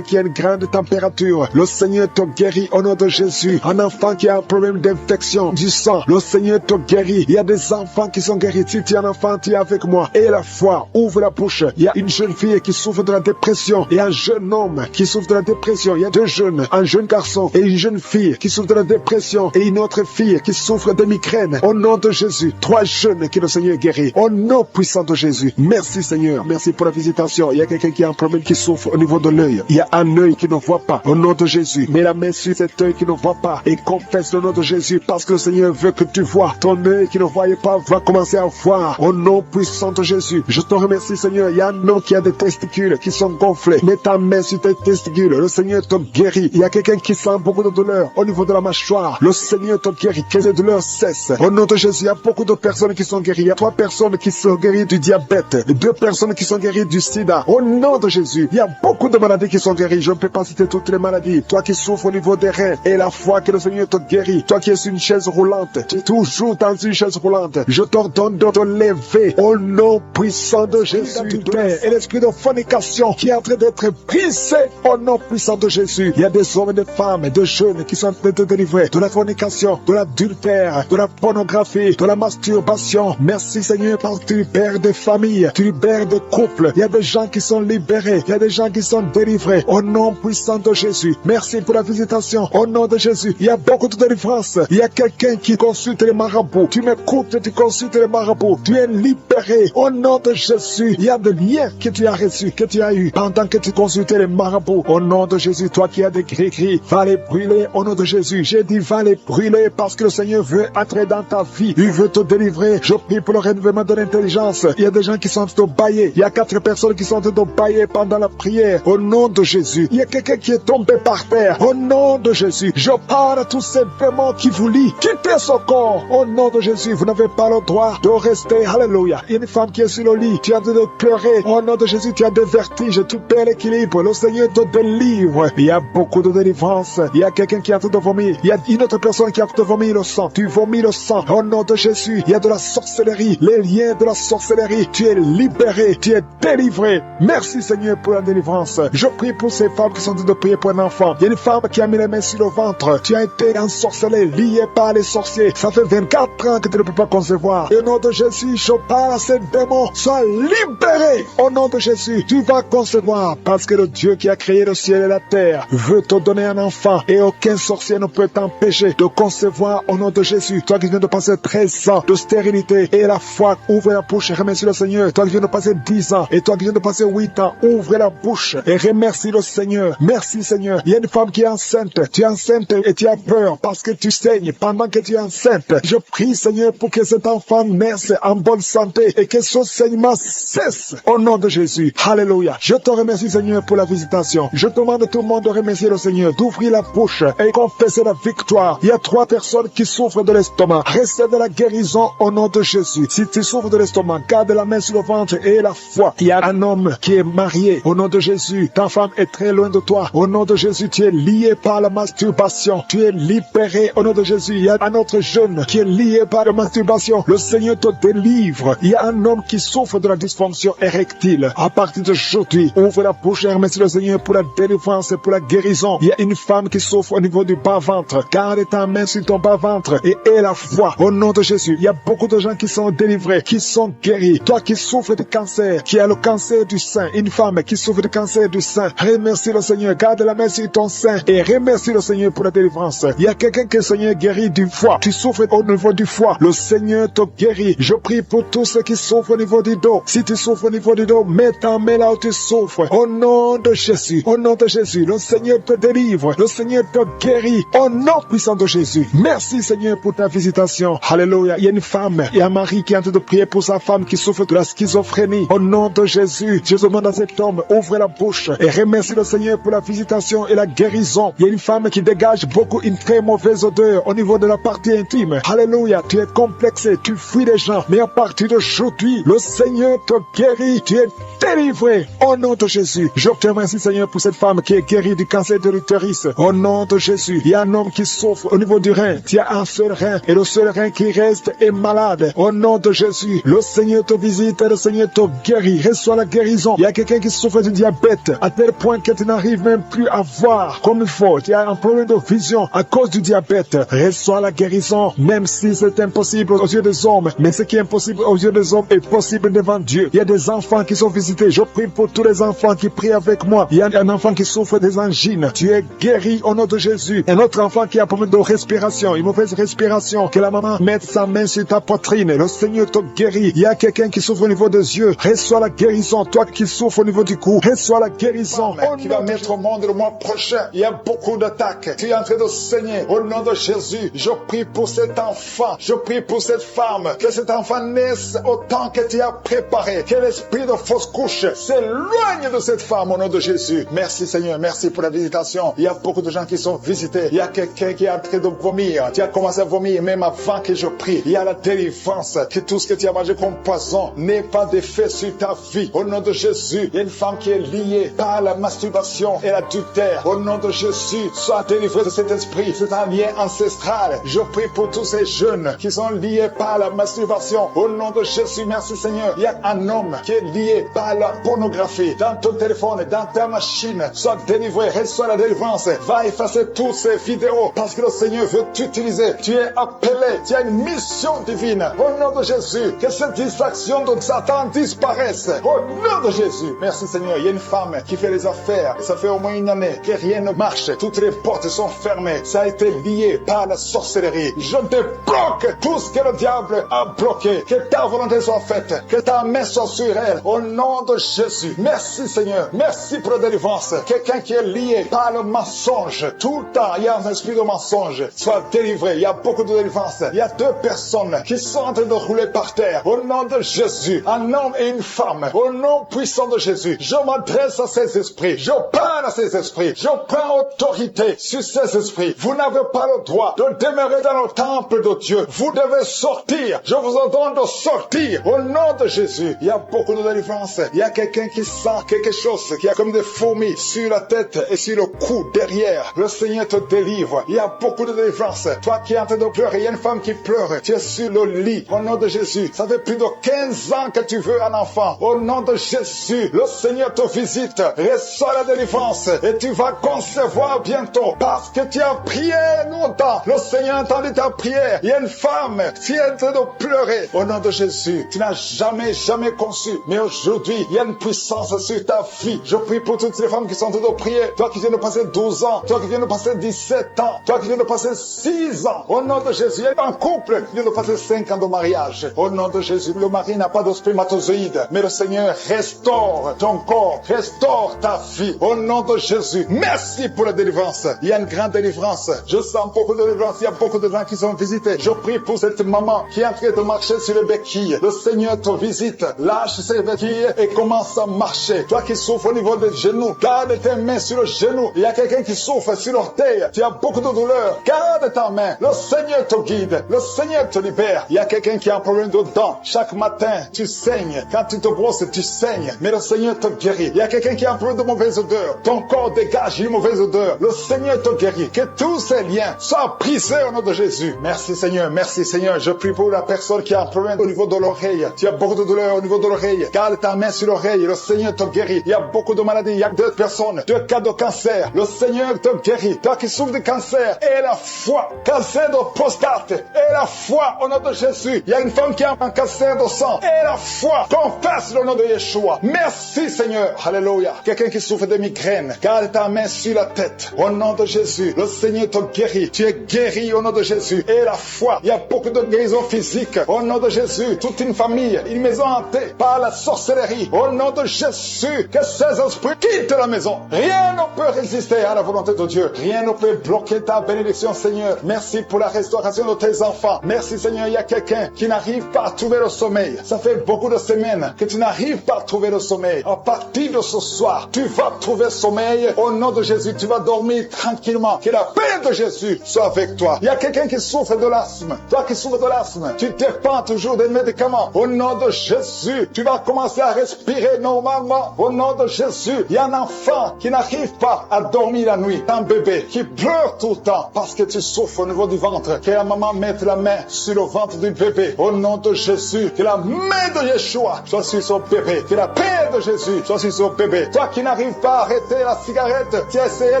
qui a une grande température. Le Seigneur te guérit au nom de Jésus. Un enfant qui a un problème d'infection du sang, le Seigneur te guérit. Il y a des enfants qui sont guéris. Si tu es un enfant, tu es avec moi. Et la foi, ouvre la bouche. Il y a une jeune fille qui souffre de la dépression et un jeune homme qui souffre de la dépression. Il y a 2 jeunes, un jeune garçon et une jeune fille qui souffre de la dépression et une autre fille qui souffre de migraine. Au nom de Jésus, 3 jeunes que le Seigneur guérit. Au nom puissant de Jésus. Merci Seigneur. Merci pour la visitation. Il y a quelqu'un qui a un problème qui souffre au niveau de l'œil. Il y a un œil qui ne voit pas. Au nom de Jésus, mets la main sur cet œil qui ne voit pas et confesse le nom de Jésus parce que le Seigneur veut que tu vois. Ton œil qui ne voyait pas va commencer à voir. Au nom puissant de Jésus, je te remercie Seigneur. Il y a un homme qui a des testicules qui sont gonflés. Mets ta main sur tes testicules. Le Seigneur te guérit. Il y a quelqu'un qui sent beaucoup de douleur au niveau de la mâchoire. Le Seigneur te guérit. Que les douleurs cessent. Au nom de Jésus, il y a beaucoup de personnes qui sont guéries. Il y a 3 personnes qui sont guéries du diabète. 2 personnes qui sont guéries du sida. Au nom de Jésus, il y a beaucoup de maladies qui sont guéries. Je ne peux pas citer toutes les maladies. Toi qui souffres au niveau des reins et la foi que le Seigneur te guérit. Toi qui es sur une chaise roulante. Tu es toujours dans une chaise roulante. Je t'ordonne de te lever au nom puissant de Jésus. Et l'esprit de fornication qui est en train d'être brisé au nom puissant de Jésus. Il y a des hommes et des femmes, des jeunes qui sont en train de te délivrer de la fornication, de l'adultère, de la pornographie, de la masturbation. Merci Seigneur parce que tu libères des familles, tu libères des couples. Il y a des gens qui sont libérés, il y a des gens qui sont délivrés au nom puissant de Jésus. Merci pour la visitation au nom de Jésus. Il y a beaucoup de délivrance. Il y a quelqu'un qui consulte les marabouts. Tu m'écoutes, tu consultes les marabouts. Tu es libéré au nom de Jésus. Il y a des liens que tu as reçus, que tu as eu pendant que tu consultais les marabouts. Au nom de Jésus, toi qui as des gris-gris, va les brûler au nom de Jésus. J'ai dit va les brûler parce que le Seigneur veut entrer dans ta vie. Il veut te délivrer. Je prie pour le renouvellement de l'intelligence. Il y a des gens qui sont en train de bailler. Il y a 4 personnes qui sont en train de bailler pendant la prière. Au nom de Jésus. Il y a quelqu'un qui est tombé par terre. Au nom de Jésus. Je parle à tous ces démons qui vous lient. Quittez ce corps. Au nom de Jésus. Vous n'avez pas le droit de rester. Alléluia. Il y a une femme qui est sur le lit. Tu es en train de pleurer. Au nom de Jésus, tu as des vertiges. Tu perds l'équilibre. Le Seigneur te délivre. Il y a beaucoup de délivrance. Il y a quelqu'un qui est en train de vomir. Il y a une autre personne qui est en train de vomir le sang. Tu vomis le sang. Au nom de Jésus. Il y a de la sorcellerie. Les liens de la sorcellerie. Tu es libéré. Tu es délivré. Merci Seigneur pour la délivrance. Je prie pour ces femmes qui sont en train de prier pour un enfant. Il y a une femme qui a mis les mains sur le ventre. Tu as été ensorcelé, lié par les sorciers. Ça fait 24 ans que tu ne peux pas concevoir. Et au nom de Jésus, je parle à ces démons. Sois libéré. Au nom de Jésus, tu vas concevoir. Parce que le Dieu qui a créé le ciel et la terre veut te donner un enfant. Et aucun sorcier ne peut t'empêcher de concevoir au nom de Jésus. Toi qui viens de passer 13 ans de stérilité et la foi, ouvre la bouche et remercie le Seigneur. Toi qui viens de passer 10 ans et toi qui viens de passer 8 ans, ouvre la bouche et remercie le Seigneur. Merci Seigneur. Il y a une femme qui est enceinte. Tu es enceinte et tu as peur parce que tu saignes pendant que tu es enceinte. Je prie Seigneur pour que cet enfant naisse en bonne santé et que son saignement cesse au nom de Jésus. Alléluia. Je te remercie Seigneur pour la visitation. Je demande à tout le monde de remercier le Seigneur, d'ouvrir la bouche et confesser la victoire. Il y a 3 personnes qui souffrent de l'estomac. Recevez de la guérison au nom de Jésus. Si tu souffres de l'estomac, garde la main sur le ventre et la foi. Il y a un homme qui est marié au nom de Jésus. Ta femme est très loin de toi. Au nom de Jésus, tu es lié par la masturbation. Tu es libéré au nom de Jésus. Il y a un autre jeune qui est lié par la masturbation. Le Seigneur te délivre. Il y a un homme qui souffre de la dysfonction érectile. À partir d'aujourd'hui, ouvre la bouche et remercie le Seigneur pour la délivrance et pour la guérison. Il y a une femme qui souffre au niveau du bas-ventre. Garde ta main sur ton bas-ventre et aie la foi au nom de Jésus. Il y a beaucoup de gens qui sont délivrés, qui sont guéris. Toi qui souffres de cancer, qui as le cancer du sein, une femme qui souffre de cancer du sein, remercie le Seigneur, garde la main sur ton sein et remercie le Seigneur pour la délivrance. Il y a quelqu'un que le Seigneur guérit du foie, tu souffres au niveau du foie, le Seigneur te guérit. Je prie pour tous ceux qui souffrent au niveau du dos. Si tu souffres au niveau du dos, mets ta main là où tu souffres. Au nom de Jésus, au nom de Jésus, le Seigneur te délivre, le Seigneur te guérit. Au nom puissant de Jésus. Merci Seigneur pour ta visitation. Alléluia. Il y a une femme, il y a Marie qui est en train de prier pour sa femme qui souffre de la schizophrénie. Au nom de Jésus, je demande à cet homme, ouvre la bouche et remercie le Seigneur pour la visitation et la guérison. Il y a une femme qui dégage beaucoup une très mauvaise odeur au niveau de la partie intime. Alléluia. Tu es complexé, tu fuis les gens, mais à partir d'aujourd'hui, le Seigneur te guérit. Tu es délivré au nom de Jésus. Je te remercie Seigneur pour cette femme qui est guérie du cancer de l'utérus. Au nom de Jésus, il y a un homme qui souffre au niveau du rein. Tu as un seul rein et le seul rein qui reste est malade. Au nom de Jésus, le Seigneur te visite et le Seigneur te guérit. Reçois la guérison. Il y a quelqu'un qui souffre du diabète à tel point que tu n'arrives même plus à voir comme il faut. Tu as un problème de vision à cause du diabète. Reçois la guérison, même si c'est impossible aux yeux des hommes. Mais ce qui est impossible aux yeux des hommes est possible devant Dieu. Il y a des enfants qui sont visités. Je prie pour tous les enfants qui prient avec moi. Il y a un enfant qui souffre des angines. Tu es guéri au nom de Jésus. Un autre enfant qui a un problème de respiration, une mauvaise respiration. Que la maman mette sa main sur ta poitrine. Le Seigneur te guérit. Il y a quelqu'un qui souffre au niveau des yeux. Reçois la guérison. Toi qui souffres au niveau du cou, reçois la guérison. Qui va mettre au monde le mois prochain. Il y a beaucoup d'attaques. Tu es en train de saigner. Au nom de Jésus, je prie pour cet enfant. Je prie pour cette femme. Que cet enfant naisse autant que tu as préparé. Que l'esprit de fausse couche s'éloigne de cette femme au nom de Jésus. Merci Seigneur. Merci pour la visitation. Il y a beaucoup de gens qui sont visités. Il y a quelqu'un qui est en train de vomir. Tu as commencé à vomir même avant que je prie. Il y a la délivrance. Que tout ce que tu as mangé comme poison n'ait pas d'effet sur ta vie. Au nom de Jésus, il y a une femme qui est liée par la masturbation et l'adultère. Au nom de Jésus, sois délivré de cet esprit. C'est un lien ancestral. Je prie pour tous ces jeunes qui sont liés par la masturbation. Au nom de Jésus, merci Seigneur. Il y a un homme qui est lié par la pornographie. Dans ton téléphone, dans ta machine, sois délivré. Reçois la délivrance. Va effacer toutes ces vidéos parce que le Seigneur veut t'utiliser. Tu es appelé. Tu as une mission divine. Au nom de Jésus, que cette distraction de Satan disparaisse. Au nom de Jésus. Merci Seigneur. Il y a une femme qui fait les affaires. Ça fait au moins une année que rien ne marche. Toutes les portes sont fermées. Ça a été lié par la sorcellerie. Je débloque tout ce que le diable a bloqué. Que ta volonté soit faite. Que ta main soit sur elle. Au nom de Jésus. Merci Seigneur. Merci pour la délivrance. Quelqu'un qui est lié par le mensonge. Tout le temps, il y a un esprit de mensonge. Sois délivré. Il y a beaucoup de délivrance. Il y a deux personnes qui sont en train de rouler par terre. Au nom de Jésus. Un homme et une femme. Au nom puissant de Jésus. Je m'adresse à ces esprits. Je parle à ces esprits. Je prends autorité sur ces esprits. Vous n'avez pas le droit de demeurer dans le temple de Dieu. Vous devez sortir. Je vous ordonne de sortir. Au nom de Jésus. Il y a beaucoup de délivrance. Il y a quelqu'un qui sent quelque chose qui a comme des fourmis sur la tête et sur le cou derrière. Le Seigneur te délivre. Il y a beaucoup de délivrance. Toi qui es en train de pleurer, il y a une femme qui pleure. Tu es sur le lit. Au nom de Jésus. Ça fait plus de 15 ans que tu veux un enfant. Au nom de Jésus. Le Seigneur te visite. Reçois la délivrance. Et tu vas concevoir bientôt. Parce que tu as prié longtemps. Le Seigneur a entendu ta prière. Il y a une femme qui est en train de pleurer. Au nom de Jésus. Tu n'as jamais conçu. Mais aujourd'hui, il y a une puissance sur ta vie. Je prie pour toutes les femmes qui sont en train de prier. Toi qui viens de passer 12 ans. Toi qui viens de passer 17 ans. Toi qui viens de passer 6 ans. Au nom de Jésus. Il y a un couple qui vient de passer 5 ans de mariage. Au nom de Jésus. Le mari n'a pas de spermatozoïde. Mais le Seigneur restaure ton corps. Restaure ta vie. Au nom de Jésus. Merci pour la délivrance. Il y a une grande délivrance. Je sens beaucoup de délivrance. Il y a beaucoup de gens qui sont visités. Je prie pour cette maman qui est en train de marcher sur les béquilles. Le Seigneur te visite. Lâche ses béquilles et commence à marcher. Toi qui souffres au niveau des genoux, garde tes mains sur le genou. Il y a quelqu'un qui souffre sur l'orteil. Tu as beaucoup de douleur. Garde ta main. Le Seigneur te guide. Le Seigneur te libère. Il y a quelqu'un qui a un problème de dents. Chaque matin, tu saignes. Quand tu te brosses, tu saignes. Mais le Seigneur te guérit. Il y a quelqu'un qui a un problème de mauvaise odeur. Ton corps dégage une mauvaise odeur. Le Seigneur te guérit. Que tous ces liens soient brisés au nom de Jésus. Merci Seigneur. Merci Seigneur. Je prie pour la personne qui a un problème au niveau de l'oreille. Tu as beaucoup de douleur au niveau de l'oreille. Garde ta main sur l'oreille. Le Seigneur te guérit. Il y a beaucoup de maladies. Il y a 2 personnes. 2 cas de cancer. Le Seigneur te guérit. Toi qui souffres de cancer, et la foi. Cancer de prostate, et la foi au nom de Jésus. Il y a une femme qui a un cancer de sang, et la foi. Confesse le nom de Yeshua. Yeshua. Merci Seigneur. Alléluia. Quelqu'un qui souffre de migraine, garde ta main sur la tête. Au nom de Jésus, le Seigneur te guérit. Tu es guéri au nom de Jésus. Et la foi, il y a beaucoup de guérisons physiques. Au nom de Jésus, toute une famille, une maison hantée par la sorcellerie. Au nom de Jésus, que ces esprits quittent la maison. Rien ne peut résister à la volonté de Dieu. Rien ne peut bloquer ta bénédiction, Seigneur. Merci pour la restauration de tes enfants. Merci, Seigneur. Il y a quelqu'un qui n'arrive pas à trouver le sommeil. Ça fait beaucoup de semaines que tu n'arrives pas à trouver le sommeil. À partir de ce soir, tu vas trouver sommeil. Au nom de Jésus, tu vas dormir tranquillement. Que la paix de Jésus soit avec toi. Il y a quelqu'un qui souffre de l'asthme. Toi qui souffres de l'asthme, tu dépends toujours des médicaments. Au nom de Jésus, tu vas commencer à respirer normalement. Au nom de Jésus, il y a un enfant qui n'arrive pas à dormir la nuit. Un bébé qui pleure tout le temps parce que tu souffres au niveau du ventre. Que la maman mette la main sur le ventre du bébé. Au nom de Jésus, que la main de Yeshua soit sur son bébé. Que la paix de Jésus soit sur son bébé. Toi qui n'arrives pas à arrêter la cigarette, tu as essayé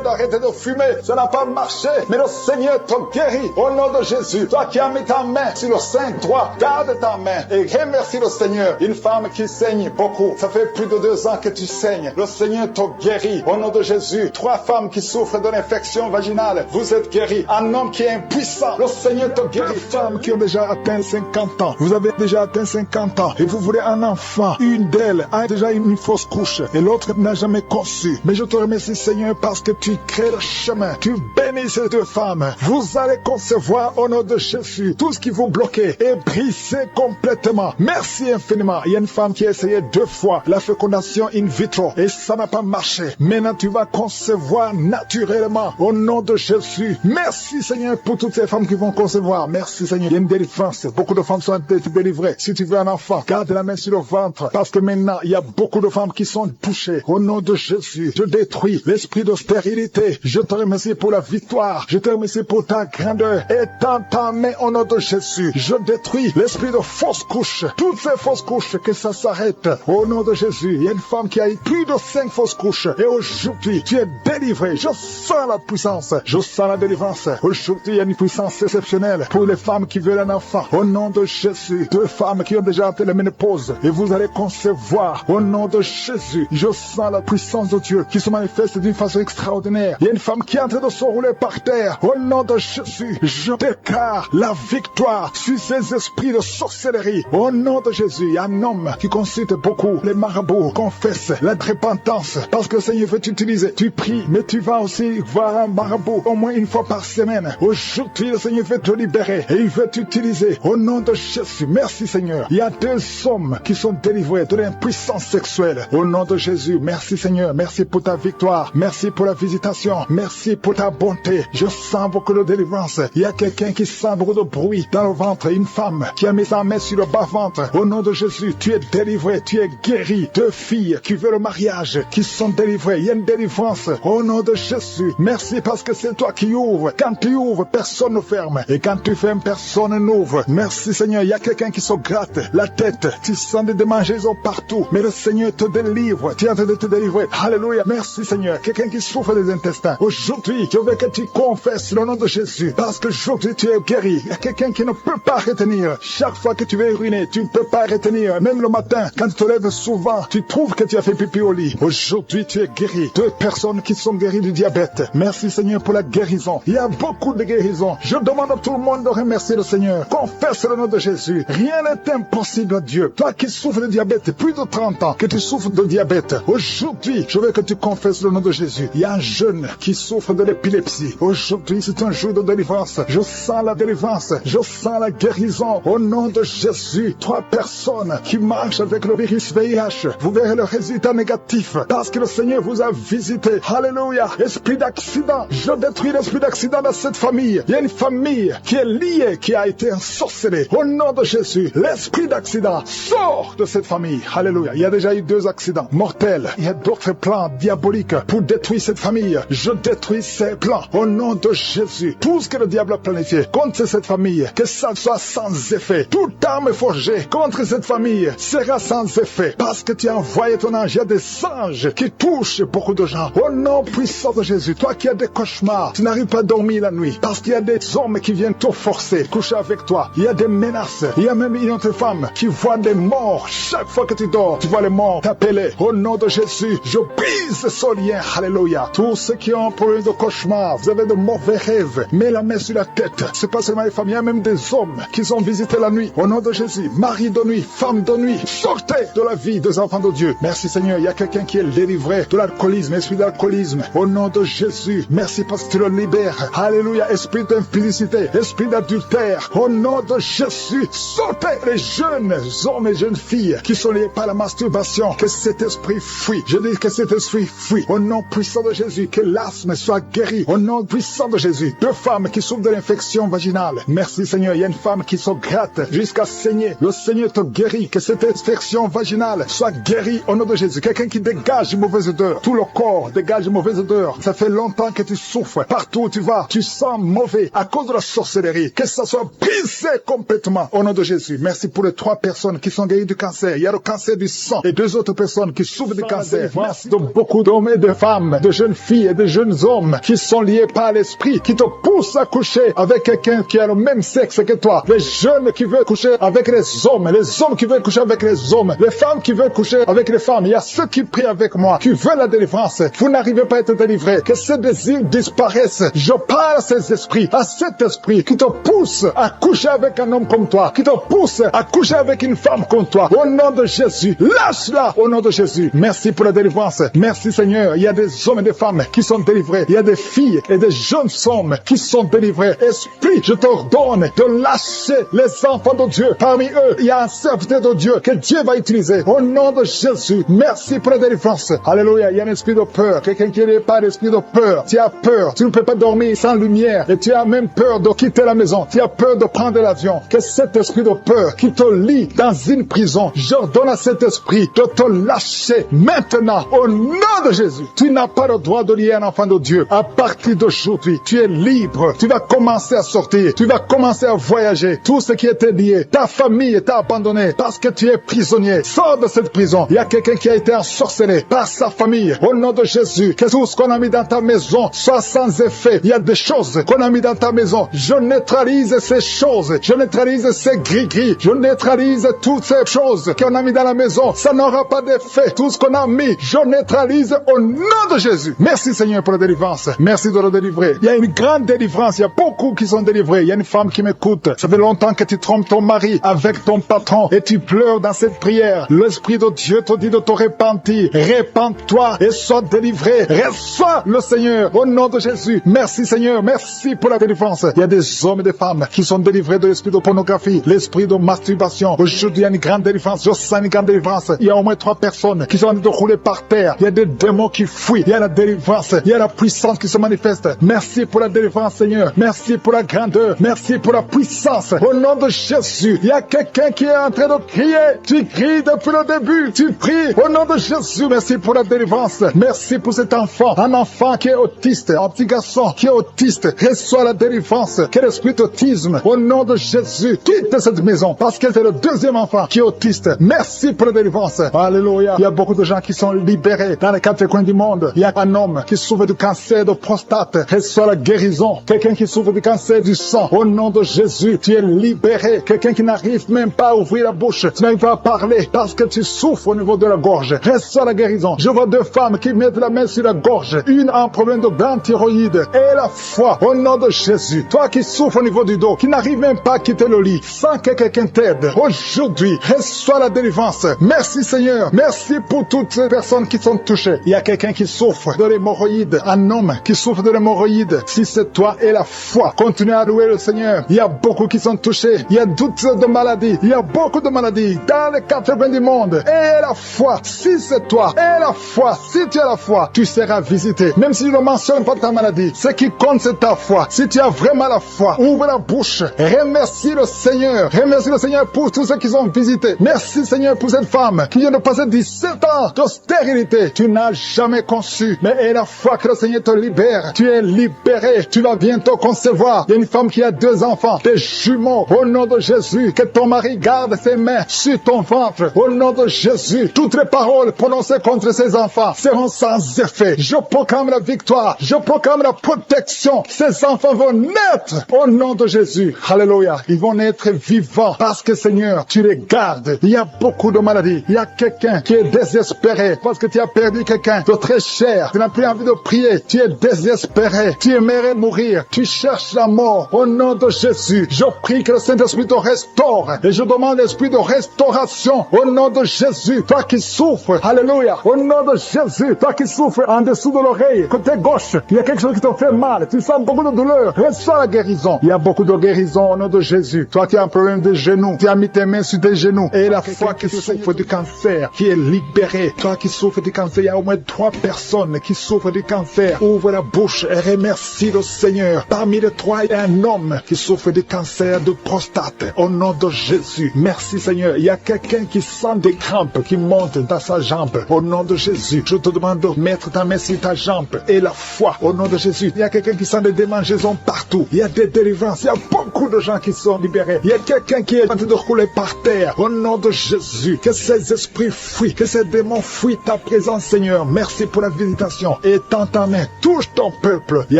d'arrêter de fumer, ça n'a pas marché, mais le Seigneur te guérit. Au nom de Jésus, toi qui as mis ta main sur le sein droit, garde ta main et remercie le Seigneur. Une femme qui saigne beaucoup, ça fait plus de 2 ans que tu saignes. Le Seigneur te guérit. Au nom de Jésus, 3 femmes qui souffrent de l'infection vaginale, vous êtes guéris. Un homme qui est impuissant, le Seigneur te guérit. 2 femmes qui ont déjà atteint 50 ans, vous avez déjà atteint 50 ans et vous voulez un enfant. Une d'elles a déjà une fausse couche et l'autre n'a jamais conçu. Mais je te remercie, Seigneur, parce que tu crées le chemin. Tu bénis ces 2 femmes. Vous allez concevoir au nom de Jésus. Tout ce qui vous bloquait est brisé complètement. Merci infiniment. Il y a une femme qui a essayé 2 fois la fécondation in vitro et ça n'a pas marché. Maintenant, tu vas concevoir naturellement au nom de Jésus. Merci, Seigneur, pour toutes ces femmes qui vont concevoir. Merci, Seigneur. Il y a une délivrance. Beaucoup de femmes sont délivrées. Si tu veux un enfant, garde la main sur le ventre parce que maintenant, il y a beaucoup de femmes qui sont touchées. Au nom de Jésus, je détruis l'esprit de stérilité. Je te remercie pour la victoire. Je te remercie pour ta grandeur. Étends ta main au nom de Jésus. Je détruis l'esprit de fausse couche. Toutes ces fausses couches, que ça s'arrête. Au nom de Jésus, il y a une femme qui a eu plus de 5 fausses couches. Et aujourd'hui, tu es délivré. Je sens la puissance. Je sens la délivrance. Aujourd'hui, il y a une puissance exceptionnelle pour les femmes qui veulent un enfant. Au nom de Jésus, 2 femmes qui ont déjà atteint la ménopause. Et vous allez concevoir. Au nom de Jésus, je sens la puissance de Dieu qui se manifeste d'une façon extraordinaire. Il y a une femme qui est en train de se rouler par terre. Au nom de Jésus, je déclare la victoire sur ces esprits de sorcellerie. Au nom de Jésus, il y a un homme qui consulte beaucoup les marabouts, confesse la repentance parce que le Seigneur veut t'utiliser. Tu pries, mais tu vas aussi voir un marabout au moins une fois par semaine. Aujourd'hui, le Seigneur veut te libérer et il veut t'utiliser. Au nom de Jésus, merci Seigneur. Il y a 2 hommes qui sont délivrés de l'impuissance sexuelle. Au nom de Jésus, merci Seigneur. Merci pour ta victoire. Merci pour la visitation. Merci pour ta bonté. Je sens beaucoup de délivrance. Il y a quelqu'un qui sent beaucoup de bruit dans le ventre. Une femme qui a mis sa main sur le bas-ventre. Au nom de Jésus, tu es délivré. Tu es guéri. 2 filles qui veulent le mariage, qui sont délivrées. Il y a une délivrance. Au nom de Jésus, merci parce que c'est toi qui ouvres. Quand tu ouvres, personne ne ferme. Et quand tu fermes, personne n'ouvre. Merci Seigneur. Il y a quelqu'un qui se gratte la tête. Tu sens des démangeaisons partout. Mais le Seigneur te délivre. Tu es en train de te délivrer. Alléluia. Merci Seigneur. Quelqu'un qui souffre des intestins. Aujourd'hui, je veux que tu confesses le nom de Jésus. Parce que aujourd'hui, tu es guéri. Il y a quelqu'un qui ne peut pas retenir. Chaque fois que tu veux uriner, tu ne peux pas retenir. Même le matin, quand tu te lèves souvent, tu trouves que tu as fait pipi au lit. Aujourd'hui, tu es guéri. 2 personnes qui sont guéries du diabète. Merci Seigneur pour la guérison. Il y a beaucoup de guérisons. Je demande à tout le monde de remercier le Seigneur. Confesse le nom de Jésus. Rien n'est impossible à Dieu. Toi qui souffres de diabète, plus de 30 ans que tu souffres de diabète. Aujourd'hui, je veux que tu confesses le nom de Jésus. Il y a un jeune qui souffre de l'épilepsie. Aujourd'hui, c'est un jour de délivrance. Je sens la délivrance. Je sens la guérison. Au nom de Jésus, 3 personnes qui marchent avec le virus VIH. Vous verrez le résultat négatif parce que le Seigneur vous a visité. Alléluia. Esprit d'accident. Je détruis l'esprit d'accident dans cette famille. Il y a une famille qui est liée, qui a été ensorcelée. Au nom de Jésus, l'esprit d'accident sort de cette famille. Alléluia. Il y a déjà eu 2 accidents mortels. Il y a d'autres plans diaboliques pour détruire cette famille. Je détruis ces plans. Alléluia. Au nom de Jésus, tout ce que le diable a planifié contre cette famille, que ça soit sans effet. Toute arme forgée contre cette famille sera sans effet. Parce que tu as envoyé ton ange, il y a des anges qui touchent beaucoup de gens. Au nom puissant de Jésus, toi qui as des cauchemars, tu n'arrives pas à dormir la nuit. Parce qu'il y a des hommes qui viennent te forcer, coucher avec toi. Il y a des menaces. Il y a même une autre femme qui voit des morts. Chaque fois que tu dors, tu vois les morts t'appeler. Au nom de Jésus, je brise ce lien. Alléluia. Tous ceux qui ont un problème de cauchemar, vous avez de mauvais rêves, mets la main sur la tête. C'est pas seulement les femmes, il y a même des hommes qui sont visités la nuit. Au nom de Jésus, mari de nuit, femme de nuit, sortez de la vie des enfants de Dieu. Merci Seigneur, il y a quelqu'un qui est délivré de l'alcoolisme, esprit d'alcoolisme. Au nom de Jésus, merci parce que tu le libères. Alléluia, esprit d'impudicité, esprit d'adultère. Au nom de Jésus, sortez les jeunes hommes et jeunes filles qui sont liés par la masturbation. Que cet esprit fuit. Je dis que cet esprit fuit. Au nom puissant de Jésus, que l'asthme soit guéri. Au nom puissant de Jésus, deux femmes qui souffrent de l'infection vaginale. Merci Seigneur, il y a une femme qui se gratte jusqu'à saigner. Le Seigneur te guérit. Que cette infection vaginale soit guérie au nom de Jésus. Quelqu'un qui dégage une mauvaise odeur. Tout le corps dégage une mauvaise odeur. Ça fait longtemps que tu souffres. Partout où tu vas, tu sens mauvais à cause de la sorcellerie. Que ça soit brisé complètement au nom de Jésus. Merci pour les 3 personnes qui sont guéries du cancer. Il y a le cancer du sang et 2 autres personnes qui souffrent du cancer. Merci de beaucoup d'hommes et de femmes, de jeunes filles et de jeunes hommes qui sont liés par l'esprit, qui te poussent à coucher avec quelqu'un qui a le même sexe que toi. Les jeunes qui veulent coucher avec les hommes qui veulent coucher avec les hommes, les femmes qui veulent coucher avec les femmes. Il y a ceux qui prient avec moi, qui veulent la délivrance. Vous n'arrivez pas à être délivré. Que ces désirs disparaissent. Je parle à ces esprits, à cet esprit qui te pousse à coucher avec un homme comme toi, qui te pousse à coucher avec une femme comme toi. Au nom de Jésus, lâche-la au nom de Jésus. Merci pour la délivrance. Merci Seigneur. Il y a des hommes et des femmes qui sont délivrés. Il y a des filles et des jeunes hommes qui sont délivrés. Esprit, je t'ordonne de lâcher les enfants de Dieu. Parmi eux, il y a un serviteur de Dieu que Dieu va utiliser. Au nom de Jésus, merci pour la délivrance. Alléluia. Il y a un esprit de peur. Quelqu'un qui n'est pas d'esprit de peur. Tu as peur. Tu ne peux pas dormir sans lumière. Et tu as même peur de quitter la maison. Tu as peur de prendre l'avion. Que cet esprit de peur qui te lie dans une prison, j'ordonne à cet esprit de te lâcher maintenant. Au nom de Jésus, tu n'as pas le droit de lier un enfant de Dieu. À partir d'aujourd'hui, tu es libre. Tu vas commencer à sortir. Tu vas commencer à voyager. Tout ce qui était lié, ta famille t'a abandonné parce que tu es prisonnier. Sors de cette prison. Il y a quelqu'un qui a été ensorcelé par sa famille. Au nom de Jésus, que tout ce qu'on a mis dans ta maison soit sans effet. Il y a des choses qu'on a mis dans ta maison. Je neutralise ces choses. Je neutralise ces gris-gris. Je neutralise toutes ces choses qu'on a mis dans la maison. Ça n'aura pas d'effet. Tout ce qu'on a mis, je neutralise au nom de Jésus. Merci Seigneur pour la délivrance. Merci de le délivrer. Il y a une grande délivrance. Il y a beaucoup qui sont délivrés. Il y a une femme qui m'écoute. Ça fait longtemps que tu trompes ton mari avec ton patron et tu pleures dans cette prière. L'Esprit de Dieu te dit de te repentir. Répands-toi et sois délivré. Reçois le Seigneur au nom de Jésus. Merci Seigneur. Merci pour la délivrance. Il y a des hommes et des femmes qui sont délivrés de l'esprit de pornographie, l'esprit de masturbation. Aujourd'hui, il y a une grande délivrance. Je sens une grande délivrance. Il y a au moins 3 personnes qui sont en train de rouler par terre. Il y a des démons qui fuient. Il y a la délivrance. Il y a la puissance qui se manifeste. Merci pour la délivrance, Seigneur. Merci pour la grandeur. Merci pour la puissance. Au nom de Jésus, il y a quelqu'un qui est en train de crier. Tu cries depuis le début. Tu pries. Au nom de Jésus, merci pour la délivrance. Merci pour cet enfant. Un enfant qui est autiste. Un petit garçon qui est autiste. Reçoit la délivrance. Quel esprit d'autisme. Au nom de Jésus, quitte cette maison parce qu'elle est le 2e enfant qui est autiste. Merci pour la délivrance. Alléluia. Il y a beaucoup de gens qui sont libérés dans les 4 coins du monde. Il y a un homme qui souffre du cancer de prostate. Reçoit la guérison. Quelqu'un qui souffre du cancer du sang. Au nom de Jésus, tu es libéré. Quelqu'un qui n'arrive même pas à ouvrir la bouche. Tu n'arrives pas à parler parce que tu souffres au niveau de la gorge. Reçois la guérison. Je vois 2 femmes qui mettent la main sur la gorge. Une a un problème de glande thyroïde et la foi. Au nom de Jésus. Toi qui souffres au niveau du dos, qui n'arrive même pas à quitter le lit sans que quelqu'un t'aide. Aujourd'hui, reçois la délivrance. Merci Seigneur. Merci pour toutes ces personnes qui sont touchées. Il y a quelqu'un qui souffre de l'hémorroïde. Un homme qui souffre de l'hémorroïde. Si c'est toi et la foi, continue à louer le Seigneur. Il y a beaucoup qui sont touchés. Il y a toutes sortes de maladies. Il y a beaucoup de maladies dans les 4 coins du monde. Et la foi, si c'est toi, et la foi, si tu as la foi, tu seras visité. Même si je ne mentionne pas ta maladie, ce qui compte c'est ta foi. Si tu as vraiment la foi, ouvre la bouche. Remercie le Seigneur. Remercie le Seigneur pour tous ceux qui sont visités. Merci Seigneur pour cette femme qui vient de passer 17 ans de stérilité. Tu n'as jamais conçu. Mais et la foi que le Seigneur te libère. tu es libéré. Tu vas bientôt concevoir. Il y a une femme qui a 2 enfants, des jumeaux. Au nom de Jésus, que ton mari garde ses mains sur ton ventre. Au nom de Jésus, toutes les paroles prononcées contre ses enfants seront sans effet. Je proclame la victoire. Je proclame la protection. Ces enfants vont naître au nom de Jésus. Alléluia. Ils vont naître vivants parce que Seigneur, tu les gardes. Il y a beaucoup de maladies. Il y a quelqu'un qui est désespéré parce que tu as perdu quelqu'un de très cher. Tu n'as plus envie de prier. Tu es désespéré. Tu aimerais mourir. Tu cherches la mort. Au nom de Jésus, je prie que le Saint-Esprit te restaure. Et je demande l'esprit de restauration. Au nom de Jésus, toi qui souffres. Alléluia. Au nom de Jésus, toi qui souffres en dessous de l'oreille, côté gauche, il y a quelque chose qui te fait mal. Tu sens beaucoup de douleur. Reçois la guérison. Il y a beaucoup de guérison au nom de Jésus. Toi qui as un problème de genoux, tu as mis tes mains sur tes genoux. Et la foi qui souffre du cancer, qui est libérée. Toi qui souffres du cancer, il y a au moins 3 personnes qui souffrent du cancer. Ouvre la bouche et remercie le Seigneur. Parmi les 3, il y a un homme qui souffre du cancer de prostate. Au nom de Jésus. Merci Seigneur. Il y a quelqu'un qui sent des crampes qui montent dans sa jambe. Au nom de Jésus, je te demande de mettre ta main sur ta jambe et la foi. Au nom de Jésus. Il y a quelqu'un qui sent des démangeaisons partout. Il y a des délivrances. Il y a beaucoup de gens qui sont libérés. Il y a quelqu'un qui est en train de rouler par terre. Au nom de Jésus. Que ces esprits fuient. Que ces démons fuient ta présence, Seigneur. Merci pour la visitation. Et tends ta main. Touche ton peuple. Il y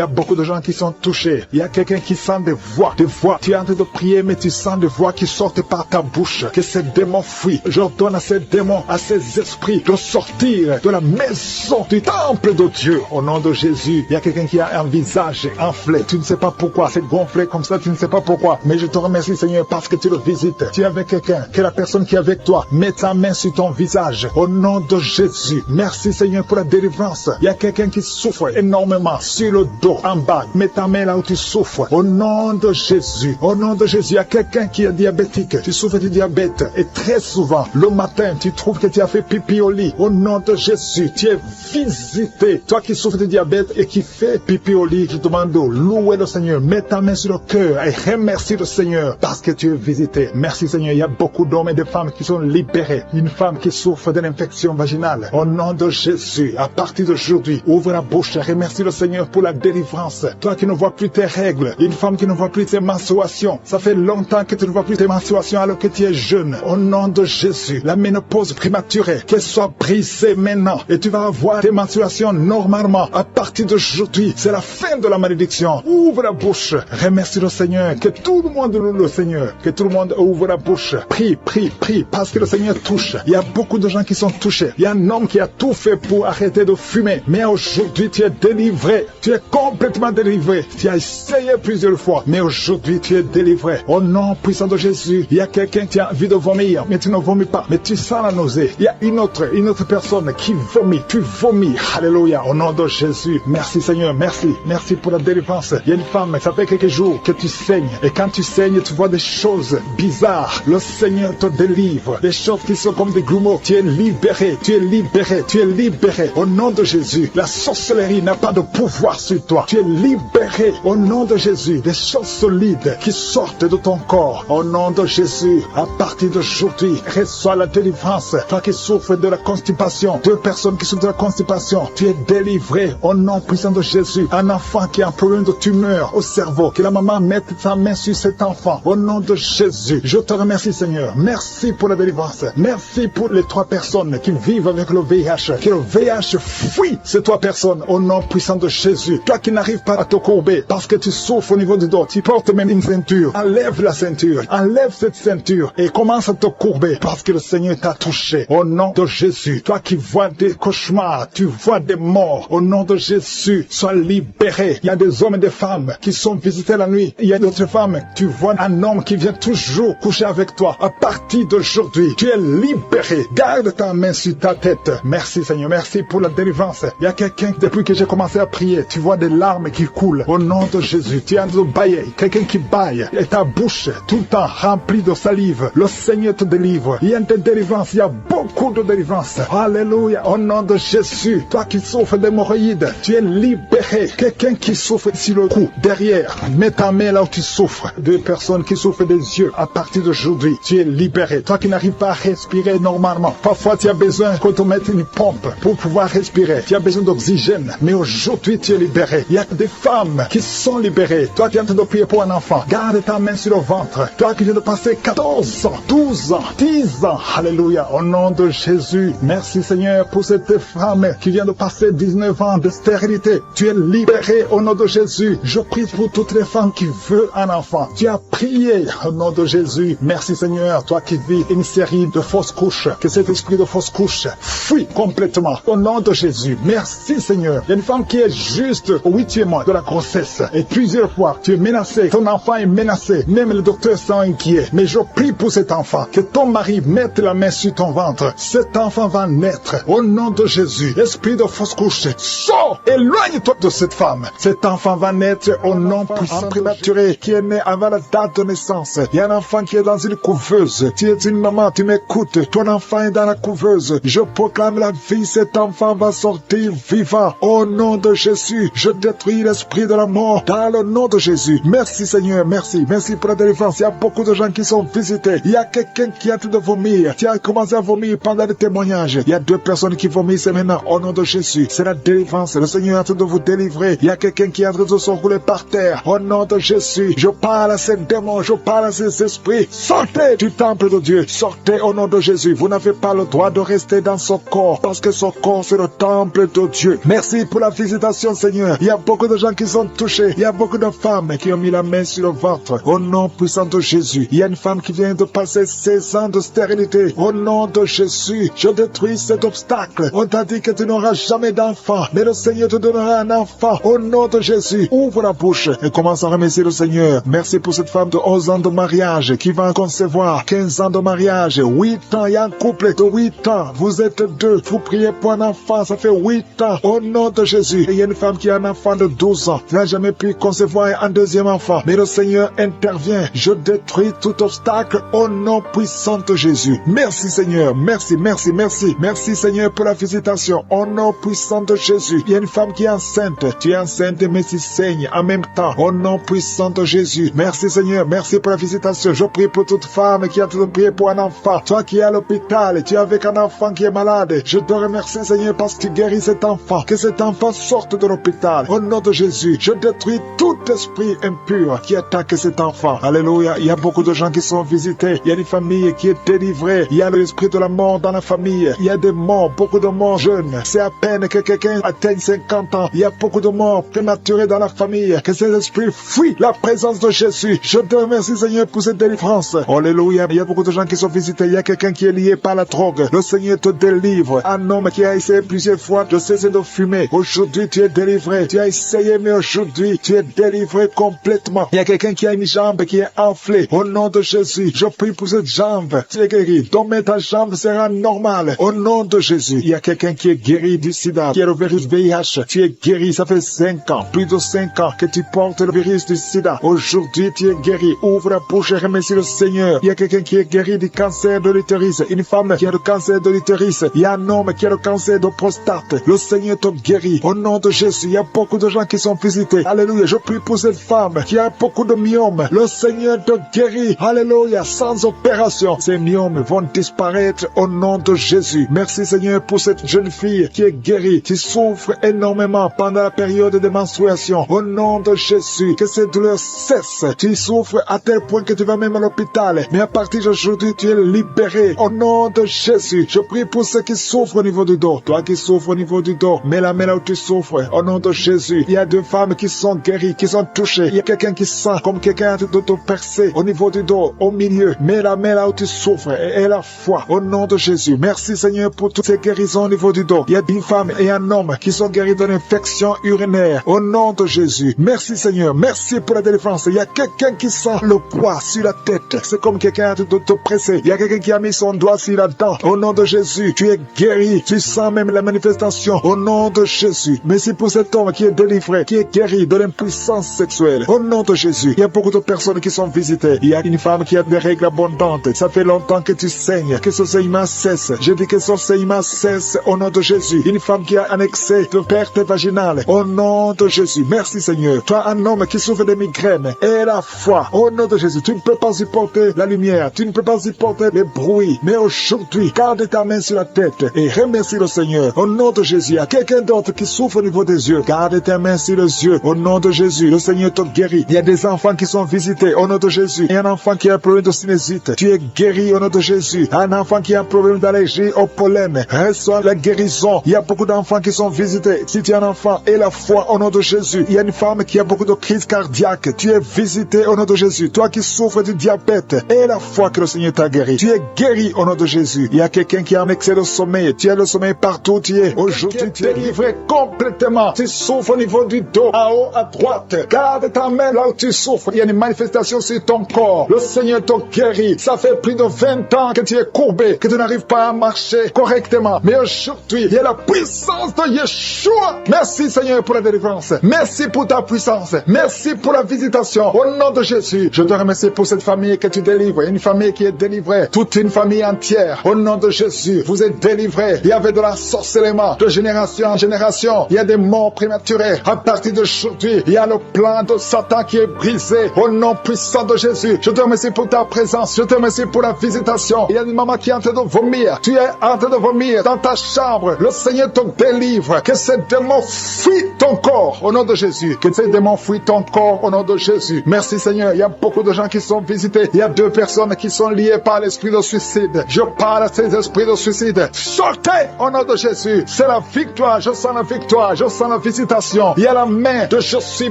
a beaucoup de gens qui sont touchés. Il y a quelqu'un qui sent des voix. Des voix. Tu es en train de prier, mais tu sens des voix qui sortent par ta bouche. Que ces démons fuient. J'ordonne à ces démons, à ces esprits de sortir de la maison du temple de Dieu. Au nom de Jésus. Il y a quelqu'un qui a un visage enflé. Tu ne sais pas pourquoi. C'est gonflé comme ça. Tu ne sais pas pourquoi. Mais je te remercie, Seigneur, parce que tu le visites. Tu es avec quelqu'un. Que la personne qui est avec toi mette sa main sur ton visage. Au nom de Jésus. Merci, Seigneur, pour la délivrance. Il y a quelqu'un qui souffre énormément sur le dos, en bas. Mets ta main là où tu souffres. Au nom de Jésus. Au nom de Jésus. Il y a quelqu'un qui est diabétique. Tu souffres du diabète. Et très souvent, le matin, tu trouves que tu as fait pipi au lit. Au nom de Jésus, tu es visité. Toi qui souffres de diabète et qui fais pipi au lit, je te demande de louer le Seigneur. Mets ta main sur le cœur et remercie le Seigneur parce que tu es visité. Merci Seigneur. Il y a beaucoup d'hommes et de femmes qui sont libérés. Une femme qui souffre d'une infection vaginale. Au nom de Jésus, à partir d'aujourd'hui, ouvre la bouche et remercie le Seigneur pour la délivrance. Toi qui ne vois plus tes règles, une femme qui ne voit plus tes menstruations. Ça fait longtemps que tu ne vois plus tes menstruations alors que tu es jeune. Au nom de Jésus, la ménopause prématurée, qu'elle soit brisée maintenant. Et tu vas avoir tes menstruations normalement. À partir d'aujourd'hui, c'est la fin de la malédiction. Ouvre la bouche. Remercie le Seigneur. Que tout le monde loue le Seigneur. Que tout le monde ouvre la bouche. Prie, prie, prie. Parce que le Seigneur touche. Il y a beaucoup de gens qui sont touchés. Il y a un homme qui a tout fait pour arrêter de fumer. Mais aujourd'hui, tu es délivré. Tu es complètement délivré. Tu as essayé plusieurs fois. Mais aujourd'hui, tu es délivré. Au nom puissant de Jésus, il y a quelqu'un qui a envie de vomir. Mais tu ne vomis pas. Mais tu sens la nausée. Il y a une autre personne qui vomit. Tu vomis. Alléluia. Au nom de Jésus. Merci Seigneur. Merci. Merci pour la délivrance. Il y a une femme, ça fait quelques jours que tu saignes. Et quand tu saignes, tu vois des choses bizarres. Le Seigneur te délivre. Des choses qui sont comme des grumeaux. Tu es libéré. Tu es libéré. Tu es libéré. Au nom de Jésus. La sorcellerie n'a pas de pouvoir sur toi. Tu es libéré. Au nom de Jésus. Des choses solides qui sortent de ton corps. Au nom de Jésus. À partir d'aujourd'hui, reçois la délivrance. Toi qui souffres de la constipation. 2 personnes qui souffrent de la constipation. Tu es délivré. Au nom puissant de Jésus. Un enfant qui a un problème de tumeur au cerveau. Que la maman mette sa main sur cet enfant. Au nom de Jésus. Je te remercie Seigneur. Merci pour la délivrance. Merci pour les 3 personnes qui vivent avec le VIH. Que le VIH fuit ces 3 personnes. Au nom puissant de Jésus. Toi qui n'arrives pas à te courber parce que tu souffres au niveau du dos. Tu portes même une ceinture. Enlève la ceinture. Enlève cette ceinture et commence à te courber parce que le Seigneur t'a touché. Au nom de Jésus. Toi qui vois des cauchemars. Tu vois des morts. Au nom de Jésus. Sois libéré. Il y a des hommes et des femmes qui sont visités la nuit. Il y a d'autres femmes. Tu vois un homme qui vient toujours coucher avec toi. À partir d'aujourd'hui, tu es libéré. Garde ta main sur ta tête. Merci Seigneur. Merci pour la délivrance. Il y a quelqu'un, depuis que j'ai commencé à prier, tu vois des larmes qui coulent. Au nom de Jésus. Tu es en train de bailler. Quelqu'un qui baille. Et ta bouche tout le temps remplie de salive. Le Seigneur te délivre. Il y a une délivrance. Il y a beaucoup de délivrance. Alléluia. Au nom de Jésus. Toi qui souffres d'hémorroïdes, tu es libéré. Quelqu'un qui souffre sur le cou, derrière, mets ta main là où tu souffres. 2 personnes qui souffrent des yeux, à partir d'aujourd'hui, tu es libéré. Toi qui n'arrives pas à respirer normalement, parfois tu as besoin qu'on te mette une pompe pour pouvoir respirer. Tu as besoin d'oxygène, mais aujourd'hui tu es libéré. Il y a des femmes qui sont libérées. Toi qui es en train de prier pour un enfant, garde ta main sur le ventre. Toi qui viens de passer 14 ans, 12 ans, 10 ans, alléluia, au nom de Jésus. Merci Seigneur pour cette femme qui vient de passer 19 ans de stérilité. Tu es libéré au nom de Jésus. Je prie pour toutes les femmes qui veulent un enfant. Tu as prié au nom de Jésus. Merci Seigneur, toi qui vis une série de fausses couches, que cet esprit de fausses couches fuit complètement au nom de Jésus. Merci Seigneur. Il y a une femme qui est juste au 8e mois de la grossesse et plusieurs fois tu es menacé, ton enfant est menacé, même les docteurs sont inquiets. Mais je prie pour cet enfant, que ton mari mette la main sur ton ventre. Cet enfant va naître au nom de Jésus. Esprit de fausse couche, sors, éloigne-toi de cette femme. Cet enfant va naître au nom puissant prématuré qui est né avant la date de naissance. Il y a un enfant qui est dans une couveuse. Tu es une maman, tu m'écoutes. Ton enfant est dans la couveuse. Je proclame la vie. Cet enfant va sortir vivant au nom de Jésus. Je détruis l'esprit de la mort dans le nom de Jésus. Merci Seigneur, merci. Merci pour la délivrance. Il y a beaucoup de gens qui sont visités. Il y a quelqu'un qui a tout de vomir. Tu as commencé à vomir pendant le témoignage. Il y a 2 personnes qui vomissent maintenant au nom de Jésus. C'est la délivrance. Le Seigneur est en train de vous délivrer. Il y a quelqu'un qui est en train de se rouler par terre. Au nom de Jésus, je parle à ces démons, je parle à ces esprits. Sortez du temple de Dieu. Sortez au nom de Jésus. Vous n'avez pas le droit de rester dans son corps parce que son corps c'est le temple de Dieu. Merci pour la visitation Seigneur. Il y a beaucoup de gens qui sont touchés. Il y a beaucoup de femmes qui ont mis la main sur le ventre. Au nom puissant de Jésus. Il y a une femme qui vient de passer 16 ans de stérilité. Au nom de Jésus, je détruis cet obstacle. On t'a dit que tu n'auras jamais d'enfant, mais le Seigneur te donnera un enfant. Au nom de Jésus, ouvre la bouche et commence à remercier le Seigneur. Merci pour cette femme de 11 ans de mariage qui va concevoir 15 ans de mariage, 8 ans. Il y a un couple de 8 ans. Vous êtes 2. Vous priez pour un enfant. Ça fait 8 ans. Au nom de Jésus. Et il y a une femme qui a un enfant de 12 ans. Elle n'a jamais pu concevoir un deuxième enfant. Mais le Seigneur intervient. Je détruis tout obstacle au nom puissant de Jésus. Merci Seigneur. Merci, merci, merci. Merci Seigneur pour la visitation. Au nom puissant de Jésus. Il y a une femme qui est enceinte. Tu es enceinte mais tu saignes en même temps. Au nom puissant de Jésus. Merci Seigneur. Merci pour la visitation. Je prie pour toute femme qui a tout prié pour un enfant. Toi qui es à l'hôpital, tu es avec un enfant qui est malade. Je te remercie Seigneur parce que tu guéris cet enfant. Que cet enfant sorte de l'hôpital. Au nom de Jésus, je détruis tout esprit impur qui attaque cet enfant. Alléluia. Il y a beaucoup de gens qui sont visités. Il y a des familles qui sont délivrées. Il y a l'esprit de la mort dans la famille. Il y a des morts, beaucoup de morts jeunes. C'est à peine que quelqu'un atteigne 50 ans. Il y a beaucoup de morts prématurées dans la famille. Que ces esprits fuient la présence de Jésus. Je te remercie Seigneur pour cette délivrance. Alléluia. Il y a beaucoup de gens qui sont visités. Il y a quelqu'un qui est lié par la drogue. Le Seigneur te délivre. Un homme qui a essayé plusieurs fois de cesser de fumer. Aujourd'hui, tu es délivré. Tu as essayé, mais aujourd'hui, tu es délivré complètement. Il y a quelqu'un qui a une jambe qui est enflée. Au nom de Jésus, je prie pour cette jambe. Tu es guéri. Donc, ta jambe sera normale. Au nom de Jésus, il y a quelqu'un qui est guéri du sida, qui est le virus VIH. Tu es guéri. Ça fait 5 ans, plus de 5 ans que tu portes le virus du sida. Aujourd'hui, tu es guéri. Ouvre la bouche et remercie le Seigneur. Il y a quelqu'un qui est guéri du cancer de l'utérus. Une femme qui a le cancer de l'utérus. Il y a un homme qui a le cancer de prostate. Le Seigneur te guérit. Au nom de Jésus, il y a beaucoup de gens qui sont visités. Alléluia. Je prie pour cette femme qui a beaucoup de myomes. Le Seigneur te guérit. Alléluia. Sans opération, ces myomes vont disparaître au nom de Jésus. Merci Seigneur pour cette jeune fille qui est guérie, qui souffre énormément pendant la période de menstruation. Au nom de Jésus, que ces douleurs cessent. Tu souffres à tel point que tu vas même à l'hôpital. Mais à partir d'aujourd'hui, tu es libéré. Au nom de Jésus, je prie pour ceux qui souffrent au niveau du dos. Toi qui souffres au niveau du dos, mets la main là où tu souffres. Au nom de Jésus, il y a 2 femmes qui sont guéries, qui sont touchées. Il y a quelqu'un qui sent comme quelqu'un de te percer au niveau du dos, au milieu. Mets la main là où tu souffres et la foi. Au nom de Jésus, merci Seigneur pour toutes ces guérisons au niveau du dos. Il y a une femme et un homme qui sont guéris d'une infection urinaire. Au nom de Jésus, merci Seigneur. Merci pour la délivrance. Il y a quelqu'un qui sent le poids sur la tête. C'est comme quelqu'un de te presser. Il y a quelqu'un qui a mis son doigt sur la dent. Au nom de Jésus, tu es guéri. Tu sens même la manifestation. Au nom de Jésus. Merci pour cet homme qui est délivré, qui est guéri de l'impuissance sexuelle. Au nom de Jésus, il y a beaucoup de personnes qui sont visitées. Il y a une femme qui a des règles abondantes. Ça fait longtemps que tu saignes, que ce saignement cesse. Je dis que ce saignement cesse au nom de Jésus. Une femme qui a un excès de perte vaginale. Au nom de Jésus. Merci Seigneur. Toi, un homme qui souffre de migraines. Et la foi. Au nom de Jésus. Tu ne peux pas supporter la lumière. Tu ne peux pas supporter les bruits. Mais aujourd'hui, garde ta main sur la tête et remercie le Seigneur. Au nom de Jésus. Il y a quelqu'un d'autre qui souffre au niveau ouvre tes yeux. Garde tes mains sur les yeux. Au nom de Jésus, le Seigneur te guérit. Il y a des enfants qui sont visités au nom de Jésus. Il y a un enfant qui a un problème de sinusite. Tu es guéri au nom de Jésus. Un enfant qui a un problème d'allergie au pollen. Reçois la guérison. Il y a beaucoup d'enfants qui sont visités. Si tu es un enfant, aie la foi au nom de Jésus. Il y a une femme qui a beaucoup de crises cardiaques. Tu es visité au nom de Jésus. Toi qui souffres du diabète, aie la foi que le Seigneur t'a guéri. Tu es guéri au nom de Jésus. Il y a quelqu'un qui a un excès de sommeil. Tu as le sommeil partout où tu es. Aujourd'hui, tu es délivré complètement. Tu souffres au niveau du dos, en haut, à droite. Garde ta main là où tu souffres. Il y a une manifestation sur ton corps. Le Seigneur t'a guéri. Ça fait plus de 20 ans que tu es courbé, que tu n'arrives pas à marcher correctement. Mais aujourd'hui, il y a la puissance de Yeshua. Merci Seigneur pour la délivrance. Merci pour ta puissance. Merci pour la visitation. Au nom de Jésus, je te remercie pour cette famille que tu délivres. Une famille qui est délivrée. Toute une famille entière. Au nom de Jésus, vous êtes délivrés. Il y avait de la sorcellement de génération en génération. Il y a des morts prématurées. À partir d'aujourd'hui, il y a le plan de Satan qui est brisé. Au nom puissant de Jésus, je te remercie pour ta présence. Je te remercie pour la visitation. Il y a une maman qui est en train de vomir. Tu es en train de vomir dans ta chambre. Le Seigneur te délivre. Que ces démons fuient ton corps au nom de Jésus. Que ces démons fuient ton corps au nom de Jésus. Merci Seigneur. Il y a beaucoup de gens qui sont visités. Il y a 2 personnes qui sont liées par l'esprit de suicide. Je parle à ces esprits de suicide. Sortez au nom de Jésus. C'est la victoire. Je sens la victoire. Je sens la visitation. Il y a la main de je suis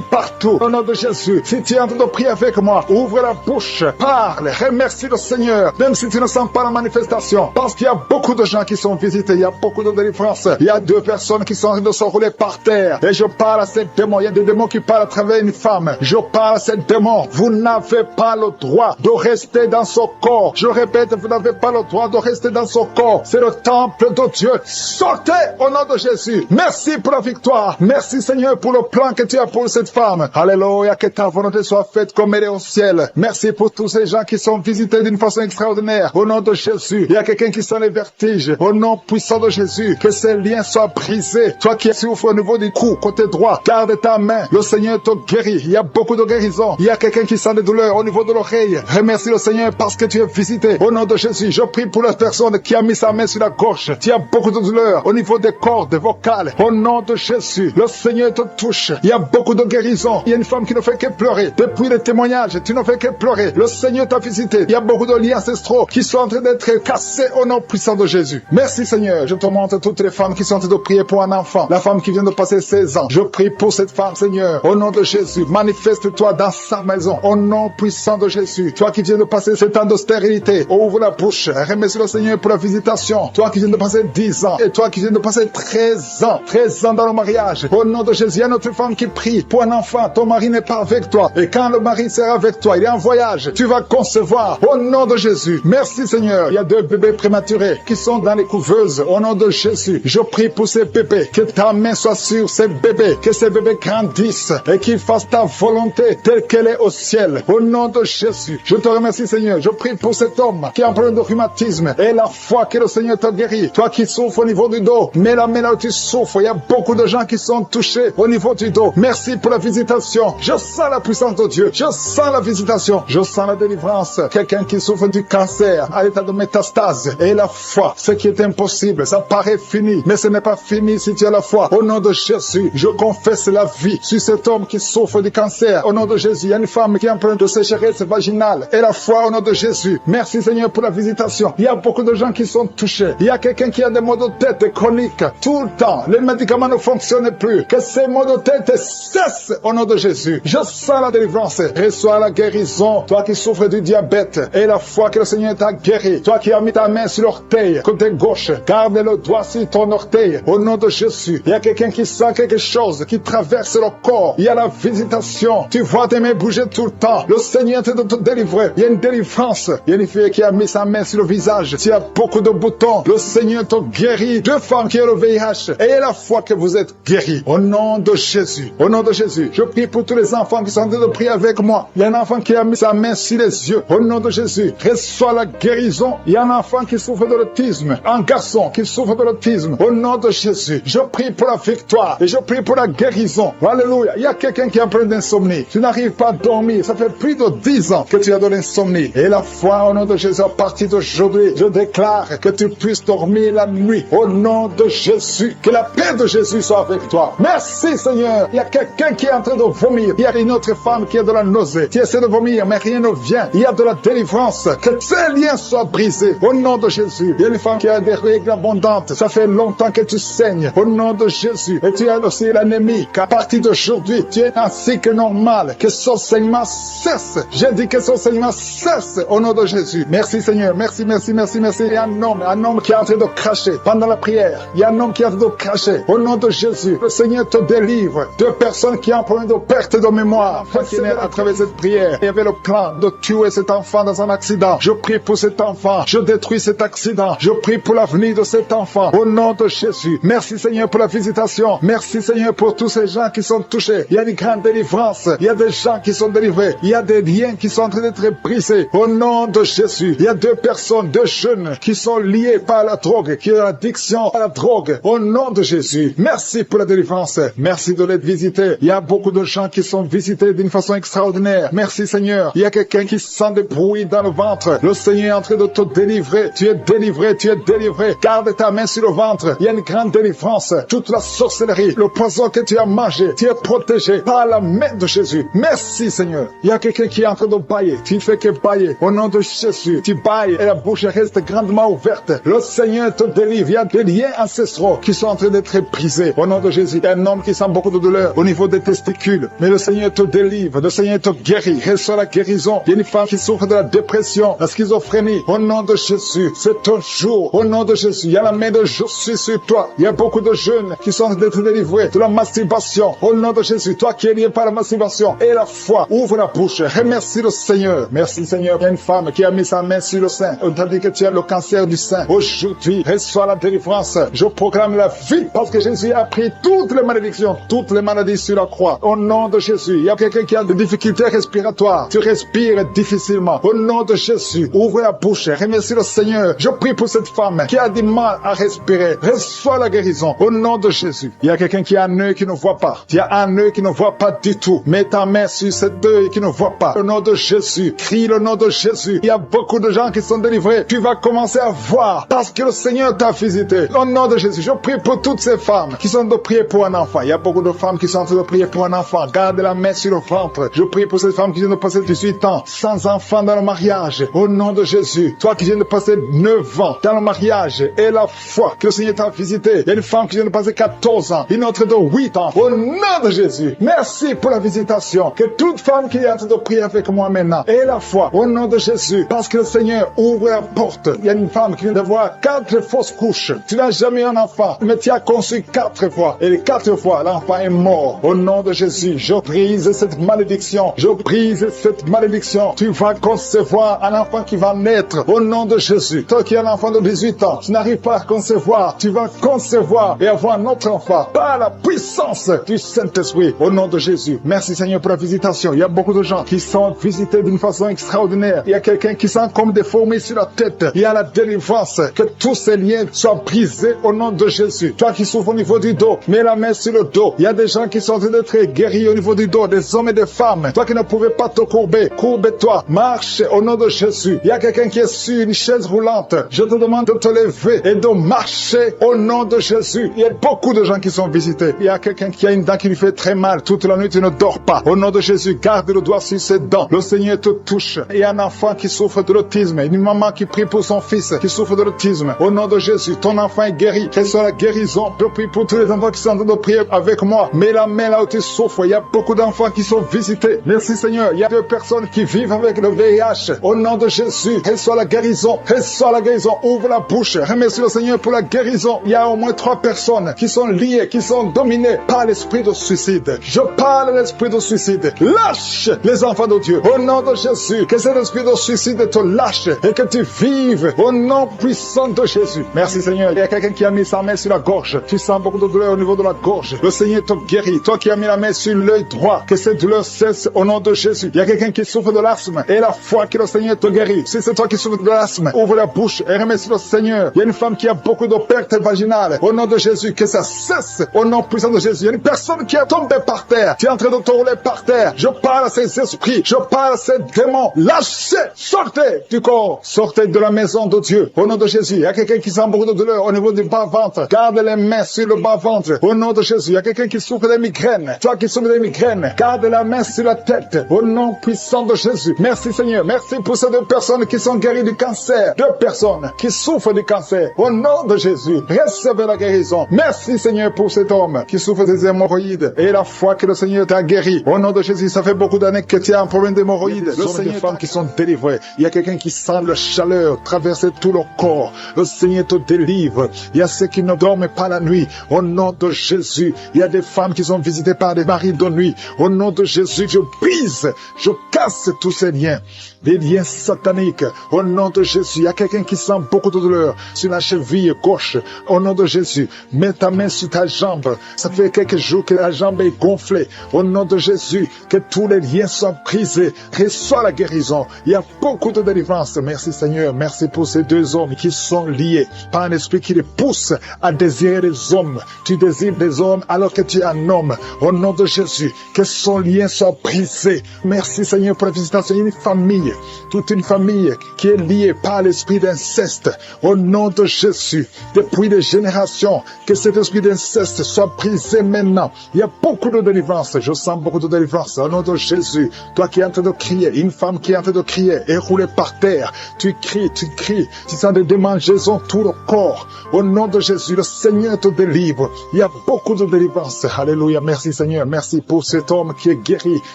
partout au nom de Jésus. Si tu es en train de prier avec moi, ouvre la bouche, parle, remercie le Seigneur, même si tu ne sens pas la manifestation, parce qu'il y a beaucoup de gens qui sont visités, il y a beaucoup de délivrances. Il y a 2 personnes qui sont en train de se rouler par terre, et je parle à ces démons. Il y a des démons qui parlent à travers une femme. Je parle à ces démons. Vous n'avez pas le droit de rester dans ce corps. Je répète, vous n'avez pas le droit de rester dans ce corps. C'est le temple de Dieu. Sortez au nom de Jésus. Merci pour la victoire. Merci Seigneur pour le plan que tu as pour cette femme. Alléluia, que ta volonté soit faite comme elle est au ciel. Merci pour tous ces gens qui sont visités d'une façon extraordinaire. Au nom de Jésus, il y a quelqu'un qui sent les vertiges. Au nom puissant de Jésus, que ces liens soient brisés. Toi qui souffres au niveau du cou, côté droit, garde ta main. Le Seigneur te guérit. Il y a beaucoup de guérisons. Il y a quelqu'un qui sent des douleurs au niveau de l'oreille. Remercie le Seigneur parce que tu es visité. Au nom de Jésus, je prie pour la personne qui a mis sa main sur la gorge. Tu as beaucoup de douleurs au niveau des cordes vocales. Au nom de Jésus, le Seigneur te touche. Il y a beaucoup de guérisons. Il y a une femme qui ne fait que pleurer. Depuis les témoignages, tu ne fais que pleurer. Le Seigneur t'a visité. Il y a beaucoup de liens ancestraux qui sont en train d'être cassés au nom puissant de Jésus. Merci Seigneur. Je te montre toutes les femmes qui sont en train de prier pour un enfant. La femme qui vient de passer 16 ans. Je prie pour cette femme, Seigneur. Au nom de Jésus, manifeste-toi dans sa maison. Au nom puissant de Jésus. Toi qui viens de passer ce temps de stérilité, ouvre la bouche. Remercie le Seigneur pour la visitation. Toi qui viens de passer 10 ans. Et toi qui viens de passer 13 ans. 13 ans dans le mariage. Au nom de Jésus, il y a notre femme qui prie pour un enfant. Ton mari n'est pas avec toi. Et quand le mari sera avec toi, il est en voyage. Tu vas concevoir. Au nom de Jésus. Merci Seigneur. Il y a 2 bébés prématurés qui sont dans les couveuses. Au nom de Jésus, je prie pour ces bébés. Que ta main soit sur ces bébés. Que ces bébés grandissent et qu'ils fassent ta volonté telle qu'elle est au ciel. Au nom de Jésus, je te remercie Seigneur. Je prie pour cet homme qui a un problème de rhumatisme et la foi que le Seigneur t'a guéri. Toi qui souffres au niveau du dos, mets la main là où tu souffres. Il y a beaucoup de gens qui sont touchés au niveau du dos. Merci pour la visitation. Je sens la puissance de Dieu. Je sens la visitation. Je sens la délivrance. Quelqu'un qui souffre du cancer à l'état de métastase et la foi. Ce qui est impossible, ça paraît fini, mais ce n'est pas fini si tu as la foi. Au nom de Jésus, je confesse la vie sur cet homme qui souffre du cancer. Au nom de Jésus, il y a une femme qui est en train de sécheresse vaginale et la foi au nom de Jésus. Merci Seigneur pour la visitation. Il y a beaucoup de gens qui sont touchés. Il y a quelqu'un qui a des maux de tête chroniques tout le temps. Les médicaments ne fonctionnent plus. Que ces maux de tête cessent au nom de Jésus. Je sens la délivrance. Reçois la guérison. Toi qui souffres du diabète et la foi que le Seigneur t'a guéri. Toi qui as mis ta main sur l'orteil, côté gauche, garde le doigt sur ton orteil. Au nom de Jésus. Il y a quelqu'un qui sent quelque chose qui traverse le corps. Il y a la visitation. Tu vois tes mains bouger tout le temps. Le Seigneur est en train de te délivrer. Il y a une délivrance. Il y a une fille qui a mis sa main sur le visage. Tu as beaucoup de boutons. Le Seigneur te guérit. 2 femmes qui ont le VIH. Et la foi que vous êtes guéris. Au nom de Jésus. Au nom de Jésus. Je prie pour tous les enfants qui sont en train de prier avec moi. Il y a un enfant qui a mis sa main sur les yeux. Au nom de Jésus. Reçois la guérison. Il y a un enfant qui souffre de l'autisme. Un garçon qui souffre de l'autisme. Au nom de Jésus. Je prie pour la victoire. Et je prie pour la guérison. Alléluia. Il y a quelqu'un qui a un problème d'insomnie. Tu n'arrives pas à dormir. Ça fait plus de 10 ans que tu as de l'insomnie. Et la foi au nom de Jésus, à partir d'aujourd'hui, je déclare que tu puisses dormir la nuit. Au nom de Jésus. Que la paix de Jésus soit avec toi. Merci Seigneur. Il y a quelqu'un qui est en train de vomir. Il y a une autre femme qui a de la nausée. Tu essaies de vomir, mais rien ne vient. Il y a de la délivrance. Que ces liens soient brisés. Au nom de Jésus. Il y a une femme qui a des règles abondantes. Ça fait longtemps que tu saignes. Au nom de Jésus. Et tu as aussi l'anémie. Qu'à partir d'aujourd'hui, tu es un cycle normal. Que son saignement cesse. J'ai dit que son saignement cesse. Au nom de Jésus. Merci Seigneur. Merci, merci, merci, merci. Il y a un homme qui est en train de cracher pendant la prière. Il y a un homme qui est en train de cracher. Au nom de Jésus. Le Seigneur te délivre. Deux personnes qui ont un problème de perte de mémoire. Qui est né à travers cette prière. Il y avait le plan de tuer cet enfant dans un accident. Je prie pour cet enfant. Je détruis cet accident. Je prie pour l'avenir de cet enfant. Au nom de Jésus. Merci Seigneur pour la visitation. Merci Seigneur pour tous ces gens qui sont touchés. Il y a une grande délivrance. Il y a des gens qui sont délivrés. Il y a des liens qui sont en train d'être brisés. Au nom de Jésus. Il y a deux personnes, deux jeunes qui sont liés par la drogue, qui ont l'addiction à la drogue. Au nom de Jésus. Merci pour la délivrance. Merci de l'être visité. Il y a beaucoup de gens qui sont visités d'une façon extraordinaire. Merci Seigneur. Il y a quelqu'un qui sent des bruits dans le ventre. Le Seigneur est en train de te délivrer. Tu es délivré, tu es délivré. Garde ta main sur le ventre. Il y a une grande délivrance. Toute la sorcellerie, le poison que tu as mangé, tu es protégé par la main de Jésus. Merci Seigneur. Il y a quelqu'un qui est en train de bailler. Tu ne fais que bailler. Au nom de Jésus, tu bailles et la bouche reste grandement ouverte. Le Seigneur te délivre. Il y a des liens ancestraux qui sont en train d'être brisés. Au nom de Jésus, il y a un homme qui sent beaucoup de douleur au niveau des testicules. Mais le Seigneur te délivre. Le Seigneur te guérit. Reçois la guérison. Il y a une femme qui souffre de la dépression, la schizophrénie. Au nom de Jésus, c'est ton jour. Au nom de Jésus, il y a la main de Jésus sur toi. Il y a beaucoup de jeunes qui sont en train d'être délivrés de la masturbation. Au nom de Jésus, toi qui es lié par la masturbation et la foi, ouvre la bouche. Remercie le Seigneur. Merci Seigneur. Il y a une femme qui a mis sa main sur le sein. On t'a dit que tu as le cancer du sein. Aujourd'hui, reçois la délivrance. Je proclame la vie parce que Jésus a pris toutes les malédictions, toutes les maladies sur la croix. Au nom de Jésus, il y a quelqu'un qui a des difficultés respiratoires. Tu respires difficilement. Au nom de Jésus, ouvre la bouche. Remercie le Seigneur. Je prie pour cette femme qui a du mal à respirer. Reçois la guérison. Au nom de Jésus. Il y a quelqu'un qui a un œil qui ne voit pas. Tu as un œil qui ne voit pas du tout. Mets ta main sur cet œil qui ne voit pas. Au nom de Jésus. Crie le nom de Jésus. Il y a beaucoup de gens qui sont délivrés. Tu vas commencer à voir parce que le Seigneur t'a visité. Au nom de Jésus. Je prie pour toutes ces femmes qui sont en train de prier pour un enfant. Il y a beaucoup de femmes qui sont en train de prier pour un enfant. Garde la main sur le ventre. Je prie pour ces femmes qui viennent de passer 18 ans sans enfant dans le mariage. Au nom de Jésus. Toi qui viens de passer 9 ans dans le mariage et la foi que le Seigneur t'a visité. Il y a une femme qui vient de passer 14 ans. Une autre de 8 ans. Au nom de Jésus. Merci pour la visitation. Que toute femme qui est en train de prier avec moi maintenant ait la foi. Au nom de Jésus. Parce que le Seigneur ouvre la porte. Il y a une femme qui vient d'avoir 4 fausses couches. Tu n'as jamais eu un enfant. Mais tu as conçu 4 fois. Et les 4 fois, l'enfant est mort. Au nom de Jésus. Je brise cette malédiction. Je brise cette malédiction. Tu vas concevoir un enfant qui va naître. Au nom de Jésus. Toi qui as un enfant de 18 ans, tu n'arrives pas à concevoir. Tu vas concevoir et avoir un autre enfant. Par la puissance du Saint-Esprit. Au nom de Jésus. Merci Seigneur pour la visitation. Il y a beaucoup de gens qui sont visités d'une façon extraordinaire. Il y a quelqu'un qui sent comme des fourmis sur la tête. Il y a la délivrance. Que tous ces liens soient brisés au nom de Jésus. Toi qui souffres au niveau du dos, mets la main sur le dos. Il y a des gens qui sont en train d'être guéris au niveau du dos, des hommes et des femmes. Toi qui ne pouvais pas te courber, courbe-toi. Marche au nom de Jésus. Il y a quelqu'un qui est sur une chaise roulante. Je te demande de te lever et de marcher au nom de Jésus. Il y a beaucoup de gens qui sont visités. Il y a quelqu'un qui a une dent qui lui fait très mal. Toute la nuit, tu ne dors pas. Au nom de Jésus, garde le doigt sur ses dents. Le Seigneur te touche. Il y a un enfant qui souffre de l'autisme. Une maman qui prie pour son fils qui souffre de l'autisme. Au nom de Jésus, ton enfant est guéri. Quelle soit la guérison. Je prie pour tous les enfants qui sont en train de prier avec moi. Mets la main là où tu souffres. Il y a beaucoup d'enfants qui sont visités. Merci Seigneur. Il y a 2 personnes qui vivent avec le VIH. Au nom de Jésus, reçois la guérison. Reçois la guérison. Ouvre la bouche. Remercie le Seigneur pour la guérison. Il y a au moins 3 personnes qui sont liées, qui sont dominées par l'esprit de suicide. Je parle de l'esprit de suicide. Lâche les enfants de Dieu. Au nom de Jésus, que cet esprit de suicide te lâche et que tu vives au nom puissant de Jésus. Merci Seigneur. Il y a quelqu'un qui a mis sa main sur la gorge. Tu sens beaucoup de douleur au niveau de la gorge. Le Seigneur te guérit. Toi qui as mis la main sur l'œil droit, que cette douleur cesse au nom de Jésus. Il y a quelqu'un qui souffre de l'asthme et la foi que le Seigneur te guérit. Si c'est toi qui souffres de l'asthme, ouvre la bouche et remercie le Seigneur. Il y a une femme qui a beaucoup de pertes vaginales. Au nom de Jésus, que ça cesse au nom puissant de Jésus. Il y a une personne qui est tombée par terre. Tu es en train de te rouler par terre. Je parle à ces esprits. Je parle à ces démons. Lâchez. Sortez du corps. Sortez de la maison de Dieu. Au nom de Jésus. Il y a quelqu'un qui sent beaucoup de douleur au niveau du bas-ventre. Garde les mains sur le bas-ventre. ventre. Au nom de Jésus, il y a quelqu'un qui souffre de migraines. Toi qui souffres de migraines, garde la main sur la tête. Au nom puissant de Jésus. Merci Seigneur. Merci pour ces 2 personnes qui sont guéries du cancer. 2 personnes qui souffrent du cancer. Au nom de Jésus, recevez la guérison. Merci Seigneur pour cet homme qui souffre des hémorroïdes. Et la foi que le Seigneur t'a guéri. Au nom de Jésus, ça fait beaucoup d'années que tu as un problème d'hémorroïdes. Le Seigneur, des femmes qui sont délivrées. Il y a quelqu'un qui sent la chaleur traverser tout le corps. Le Seigneur te délivre. Il y a ceux qui ne dorment pas la nuit. Au nom de Jésus, il y a des femmes qui sont visitées par des maris de nuit. Au nom de Jésus, je brise, je casse tous ces liens. Des liens sataniques. Au nom de Jésus, il y a quelqu'un qui sent beaucoup de douleur sur la cheville gauche. Au nom de Jésus, mets ta main sur ta jambe. Ça fait quelques jours que la jambe est gonflée. Au nom de Jésus, que tous les liens soient brisés. Reçois la guérison. Il y a beaucoup de délivrance. Merci Seigneur. Merci pour ces 2 hommes qui sont liés par un esprit qui les pousse à désirer des hommes. Tu désires des hommes alors que tu es un homme. Au nom de Jésus, que son lien soit brisé. Merci Seigneur pour la visitation. Une famille, toute une famille qui est liée par l'esprit d'inceste. Au nom de Jésus, depuis des générations, que cet esprit d'inceste soit brisé maintenant. Il y a beaucoup de délivrance. Je sens beaucoup de délivrance. Au nom de Jésus, toi qui es en train de crier, une femme qui est en train de crier et rouler par terre, tu cries, tu sens des démangeaisons tout le corps. Au nom de Jésus, le Seigneur te délivre. Il y a beaucoup de délivrance. Alléluia. Merci Seigneur. Merci pour cet homme qui est guéri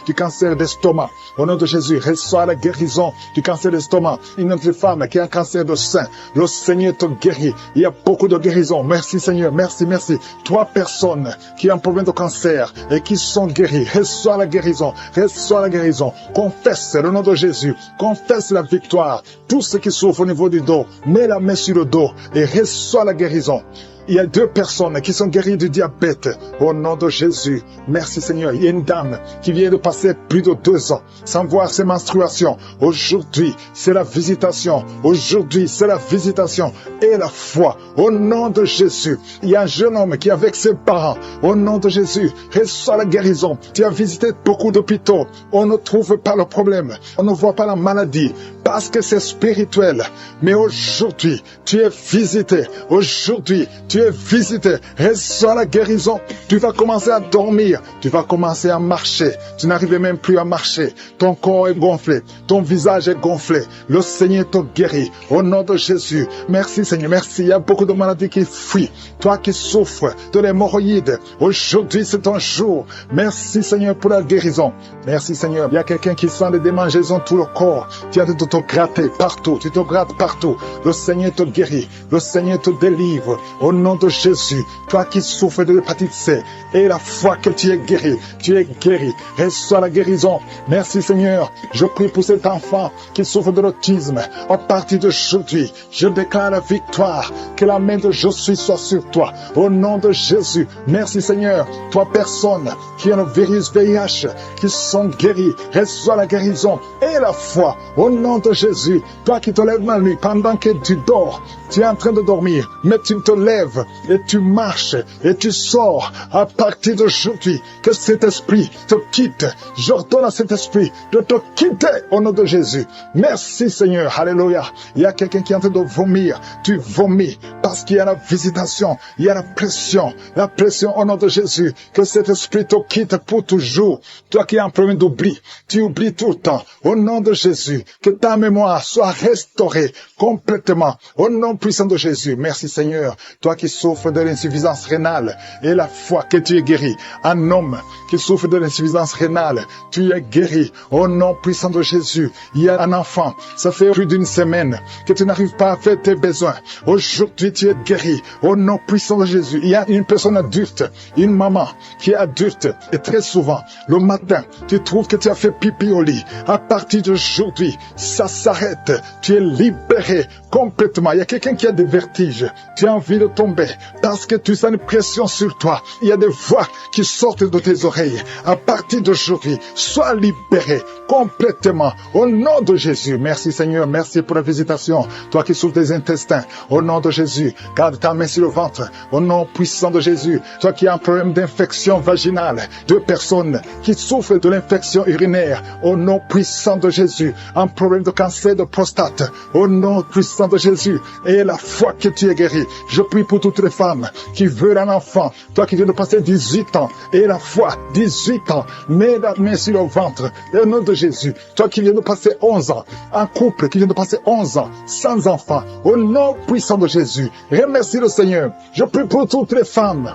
du cancer d'estomac. Au nom de Jésus, reçois la guérison du cancer d'estomac. Une autre femme qui a un cancer de sein. Le Seigneur te guérit. Il y a beaucoup de guérison. Merci Seigneur. Merci. 3 personnes qui ont un problème de cancer et qui sont guéries. Reçois la guérison. Reçois la guérison. Confesse le nom de Jésus. Confesse la victoire. Tous ceux qui souffrent au niveau du dos, mets la main sur le dos et reçois la guérison. Il y a 2 personnes qui sont guéries du diabète. Au nom de Jésus. Merci Seigneur. Il y a une dame qui vient de passer plus de 2 ans sans voir ses menstruations. Aujourd'hui, c'est la visitation. Aujourd'hui, c'est la visitation et la foi. Au nom de Jésus. Il y a un jeune homme qui est avec ses parents. Au nom de Jésus, reçois la guérison. Tu as visité beaucoup d'hôpitaux. On ne trouve pas le problème. On ne voit pas la maladie parce que c'est spirituel. Mais aujourd'hui, tu es visité. Aujourd'hui, tu es visité. Reçois la guérison. Tu vas commencer à dormir. Tu vas commencer à marcher. Tu n'arrives même plus à marcher. Ton corps est gonflé. Ton visage est gonflé. Le Seigneur te guérit. Au nom de Jésus. Merci Seigneur. Merci. Il y a beaucoup de maladies qui fuient. Toi qui souffres de l'hémorroïde. Aujourd'hui, c'est ton jour. Merci Seigneur pour la guérison. Merci Seigneur. Il y a quelqu'un qui sent des démangeaisons tout le corps. Tu as de te gratter partout. Tu te grattes partout. Le Seigneur te guérit. Le Seigneur te délivre. Au nom de Jésus, toi qui souffres de l'hépatite C, et la foi que tu es guéri, tu es guéri. Reçois la guérison. Merci Seigneur. Je prie pour cet enfant qui souffre de l'autisme. À partir d'aujourd'hui, je déclare la victoire. Que la main de Jésus soit sur toi. Au nom de Jésus. Merci Seigneur. 3 personnes qui ont le virus VIH, qui sont guéries. Reçois la guérison et la foi. Au nom de Jésus. Toi qui te lèves la nuit pendant que tu dors. Tu es en train de dormir, mais tu te lèves et tu marches et tu sors. À partir d'aujourd'hui, que cet esprit te quitte. J'ordonne à cet esprit de te quitter au nom de Jésus. Merci Seigneur. Alléluia. Il y a quelqu'un qui est en train de vomir. Tu vomis parce qu'il y a la visitation. Il y a la pression. La pression au nom de Jésus. Que cet esprit te quitte pour toujours. Toi qui as un problème d'oubli. Tu oublies tout le temps. Au nom de Jésus. Que ta mémoire soit restaurée complètement. Au nom puissant de Jésus. Merci Seigneur. Toi qui souffres de l'insuffisance rénale et la foi que tu es guéri. Un homme qui souffre de l'insuffisance rénale, tu es guéri. Au nom puissant de Jésus. Il y a un enfant, ça fait plus d'1 semaine que tu n'arrives pas à faire tes besoins. Aujourd'hui, tu es guéri. Au nom puissant de Jésus. Il y a une personne adulte, une maman qui est adulte et très souvent, le matin, tu trouves que tu as fait pipi au lit. À partir d'aujourd'hui, ça s'arrête. Tu es libéré complètement. Il y a quelqu'un qui a des vertiges. Tu as envie de tomber parce que tu sens une pression sur toi. Il y a des voix qui sortent de tes oreilles. À partir d'aujourd'hui, sois libéré complètement au nom de Jésus. Merci Seigneur, merci pour la visitation. Toi qui souffres des intestins, au nom de Jésus, garde ta main sur le ventre. Au nom puissant de Jésus, toi qui as un problème d'infection vaginale, 2 personnes qui souffrent de l'infection urinaire, au nom puissant de Jésus, un problème de cancer de prostate. Au nom puissant de Jésus, et la foi que tu es guéri. Je prie pour toutes les femmes qui veulent un enfant. Toi qui viens de passer 18 ans, et la foi, 18 ans, mets la main sur le ventre. Au nom de Jésus. Toi qui viens de passer 11 ans, un couple qui vient de passer 11 ans, sans enfant. Au nom puissant de Jésus. Remercie le Seigneur. Je prie pour toutes les femmes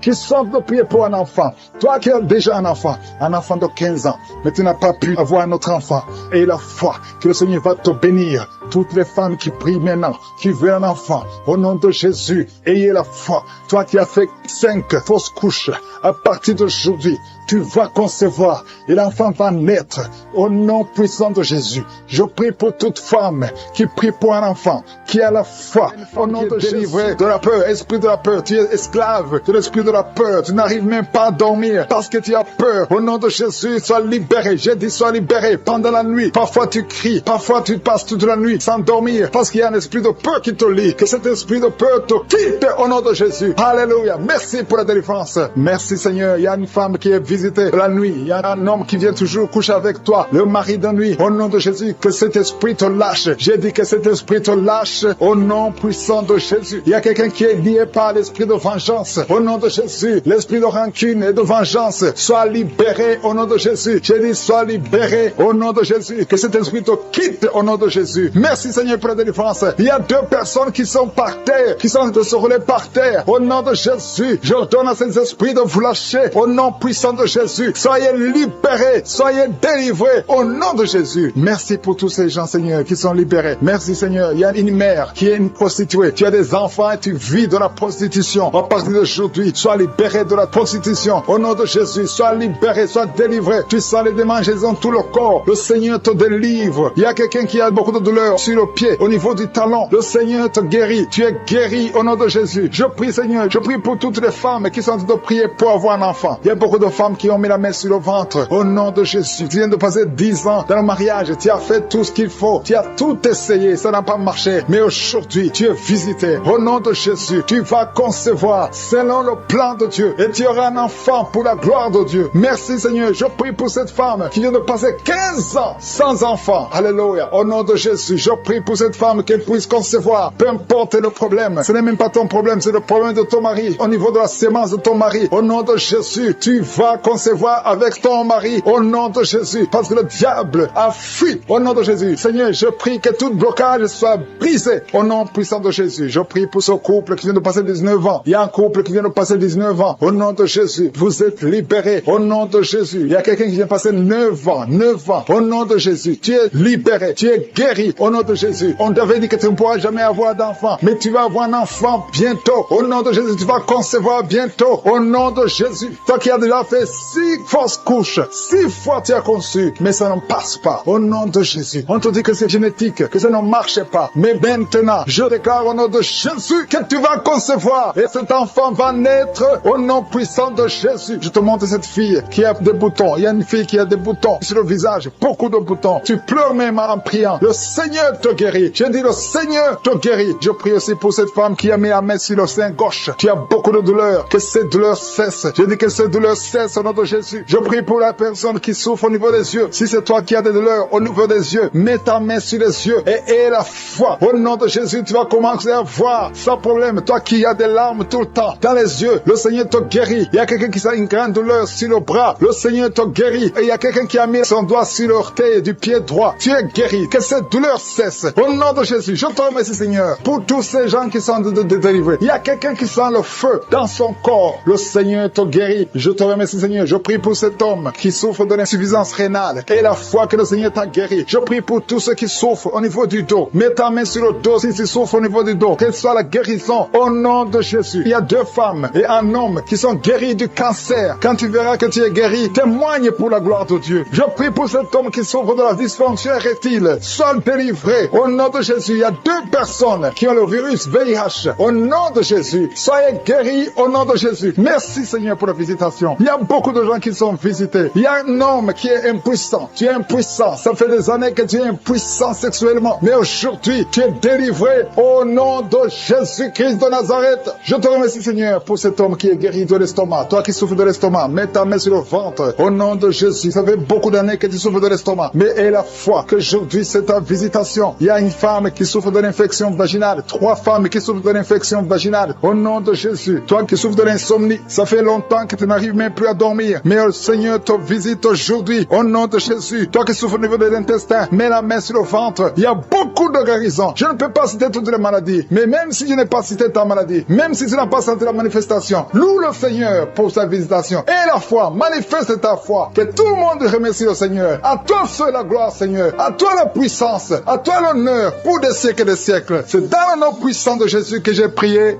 qui sont de prier pour un enfant. Toi qui as déjà un enfant de 15 ans, mais tu n'as pas pu avoir un autre enfant. Et la foi que le Seigneur va te bénir. Toutes les femmes qui prient maintenant, qui veulent un enfant, au nom de Jésus, ayez la foi. Toi qui as fait 5 fausses couches, à partir d'aujourd'hui, tu vas concevoir et l'enfant va naître au nom puissant de Jésus. Je prie pour toute femme qui prie pour un enfant, qui a la foi, au nom de Jésus. De la peur, esprit de la peur, tu es esclave de l'esprit de la peur. Tu n'arrives même pas à dormir parce que tu as peur. Au nom de Jésus, sois libéré. J'ai dit sois libéré pendant la nuit. Parfois tu cries, parfois tu passes toute la nuit sans dormir parce qu'il y a un esprit de peur qui te lie. Que cet esprit de peur te quitte au nom de Jésus. Alléluia. Merci pour la délivrance. Merci Seigneur. Il y a une femme qui est visitée la nuit. Il y a un homme qui vient toujours coucher avec toi. Le mari de nuit. Au nom de Jésus, que cet esprit te lâche. J'ai dit que cet esprit te lâche au nom puissant de Jésus. Il y a quelqu'un qui est lié par l'esprit de vengeance. Au nom de Jésus, l'esprit de rancune et de vengeance soit libéré au nom de Jésus. J'ai dit sois libéré au nom de Jésus. Que cet esprit te quitte au nom de Jésus. Merci Seigneur pour la délivrance. Il y a 2 personnes qui sont par terre, qui sont de se rouler par terre. Au nom de Jésus, j'ordonne à ces esprits de vous lâcher au nom puissant de Jésus. Soyez libérés, soyez délivrés au nom de Jésus. Merci pour tous ces gens, Seigneur, qui sont libérés. Merci, Seigneur. Il y a une mère qui est une prostituée. Tu as des enfants et tu vis de la prostitution. À partir d'aujourd'hui, sois libéré de la prostitution. Au nom de Jésus, sois libéré, sois délivré. Tu sens les démangeaisons dans tout le corps. Le Seigneur te délivre. Il y a quelqu'un qui a beaucoup de douleur sur le pied, au niveau du talon. Le Seigneur te guérit. Tu es guéri au nom de Jésus. Je prie, Seigneur. Je prie pour toutes les femmes qui sont en train de prier pour avoir un enfant. Il y a beaucoup de femmes qui ont mis la main sur le ventre. Au nom de Jésus. Tu viens de passer 10 ans dans le mariage. Tu as fait tout ce qu'il faut. Tu as tout essayé. Ça n'a pas marché. Mais aujourd'hui, tu es visité. Au nom de Jésus, tu vas concevoir selon le plan de Dieu. Et tu auras un enfant pour la gloire de Dieu. Merci Seigneur. Je prie pour cette femme qui vient de passer 15 ans sans enfant. Alléluia. Au nom de Jésus, je prie pour cette femme qu'elle puisse concevoir. Peu importe le problème. Ce n'est même pas ton problème. C'est le problème de ton mari. Au niveau de la sémence de ton mari. Au nom de Jésus, tu vas concevoir avec ton mari. Au nom de Jésus. Parce que le diable a fui. Au nom de Jésus. Seigneur, je prie que tout blocage soit brisé. Au nom puissant de Jésus. Je prie pour ce couple qui vient de passer 19 ans. Il y a un couple qui vient de passer 19 ans. Au nom de Jésus. Vous êtes libérés. Au nom de Jésus. Il y a quelqu'un qui vient de passer 9 ans. 9 ans. Au nom de Jésus. Tu es libéré. Tu es guéri. Au nom de Jésus. On t'avait dit que tu ne pourras jamais avoir d'enfant. Mais tu vas avoir un enfant bientôt. Au nom de Jésus. Tu vas concevoir bientôt. Au nom de Jésus. Toi qui as déjà fait 6 fausses couches. 6 fois tu as conçu. Mais ça ne passe pas. Au nom de Jésus. On te dit que c'est génétique. Que ça ne marche pas. Mais maintenant, je déclare au nom de Jésus que tu vas concevoir. Et cet enfant va naître au nom puissant de Jésus. Je te montre cette fille qui a des boutons. Il y a une fille qui a des boutons sur le visage. Beaucoup de boutons. Tu pleures même en priant. Le Seigneur te guérit. J'ai dit le Seigneur te guérit. Je prie aussi pour cette femme qui a mis la main sur le sein gauche. Tu as beaucoup de douleurs. Que ces douleurs cessent. J'ai dit que ces douleurs cessent au nom de Jésus. Je prie pour la personne qui souffre au niveau des yeux. Si c'est toi qui as des douleurs au niveau des yeux, mets ta main sur les yeux et aie la foi. Au nom de Jésus, tu vas commencer à voir sans problème. Toi qui as des larmes tout le temps dans les yeux, le Seigneur te guérit. Il y a quelqu'un qui a une grande douleur sur le bras. Le Seigneur te guérit. Et il y a quelqu'un qui a mis son doigt sur l'orteil du pied droit. Tu es guéri. Que cette douleur cesse. Au nom de Jésus, je te remercie Seigneur pour tous ces gens qui sont délivrés. Il y a quelqu'un qui sent le feu dans son corps. Le Seigneur te guérit. Je te remercie Seigneur. Je prie pour cet homme qui souffre de l'insuffisance rénale. Et la foi que le Seigneur t'a guéri. Je prie pour tous ceux qui souffrent au niveau du dos. Mets ta main sur le dos si tu souffres au niveau du dos. Quelle soit la guérison au nom de Jésus. Il y a 2 femmes et un homme qui sont guéris du cancer. Quand tu verras que tu es guéri, témoigne pour la gloire de Dieu. Je prie pour cet homme qui souffre de la dysfonction érectile. Sois délivré délivré. Au nom de Jésus, il y a 2 personnes qui ont le virus VIH. Au nom de Jésus, soyez guéris au nom de Jésus. Merci Seigneur pour la visitation. Il y a beaucoup de gens qui sont visités. Il y a un homme qui est impuissant. Tu es impuissant. Ça fait des années que tu es impuissant sexuellement. Mais aujourd'hui, tu es délivré au nom de Jésus-Christ de Nazareth. Je te remercie Seigneur pour cet homme qui est guéri de l'estomac. Toi qui souffres de l'estomac, mets ta main sur le ventre. Au nom de Jésus, ça fait beaucoup d'années que tu souffres de l'estomac. Mais aie la foi qu'aujourd'hui c'est ta visitation. Il y a une femme qui souffre de l'infection vaginale. 3 femmes qui souffrent de l'infection vaginale. Au nom de Jésus. Toi qui souffres de l'insomnie, ça fait longtemps que tu n'arrives même plus à dormir. Mais le Seigneur te visite aujourd'hui. Au nom de Jésus. Toi qui souffres au niveau de l'intestin, mets la main sur le ventre. Il y a beaucoup de guérisons. Je ne peux pas citer toutes les maladies. Mais même si je n'ai pas cité ta maladie, même si tu n'as pas senti la manifestation, loue le Seigneur pour sa visitation. Et la foi, manifeste ta foi. Que tout le monde remercie le Seigneur. À toi seul la gloire, Seigneur. À toi la puissance. À toi l'honneur pour des siècles et des siècles. C'est dans le nom puissant de Jésus que j'ai prié.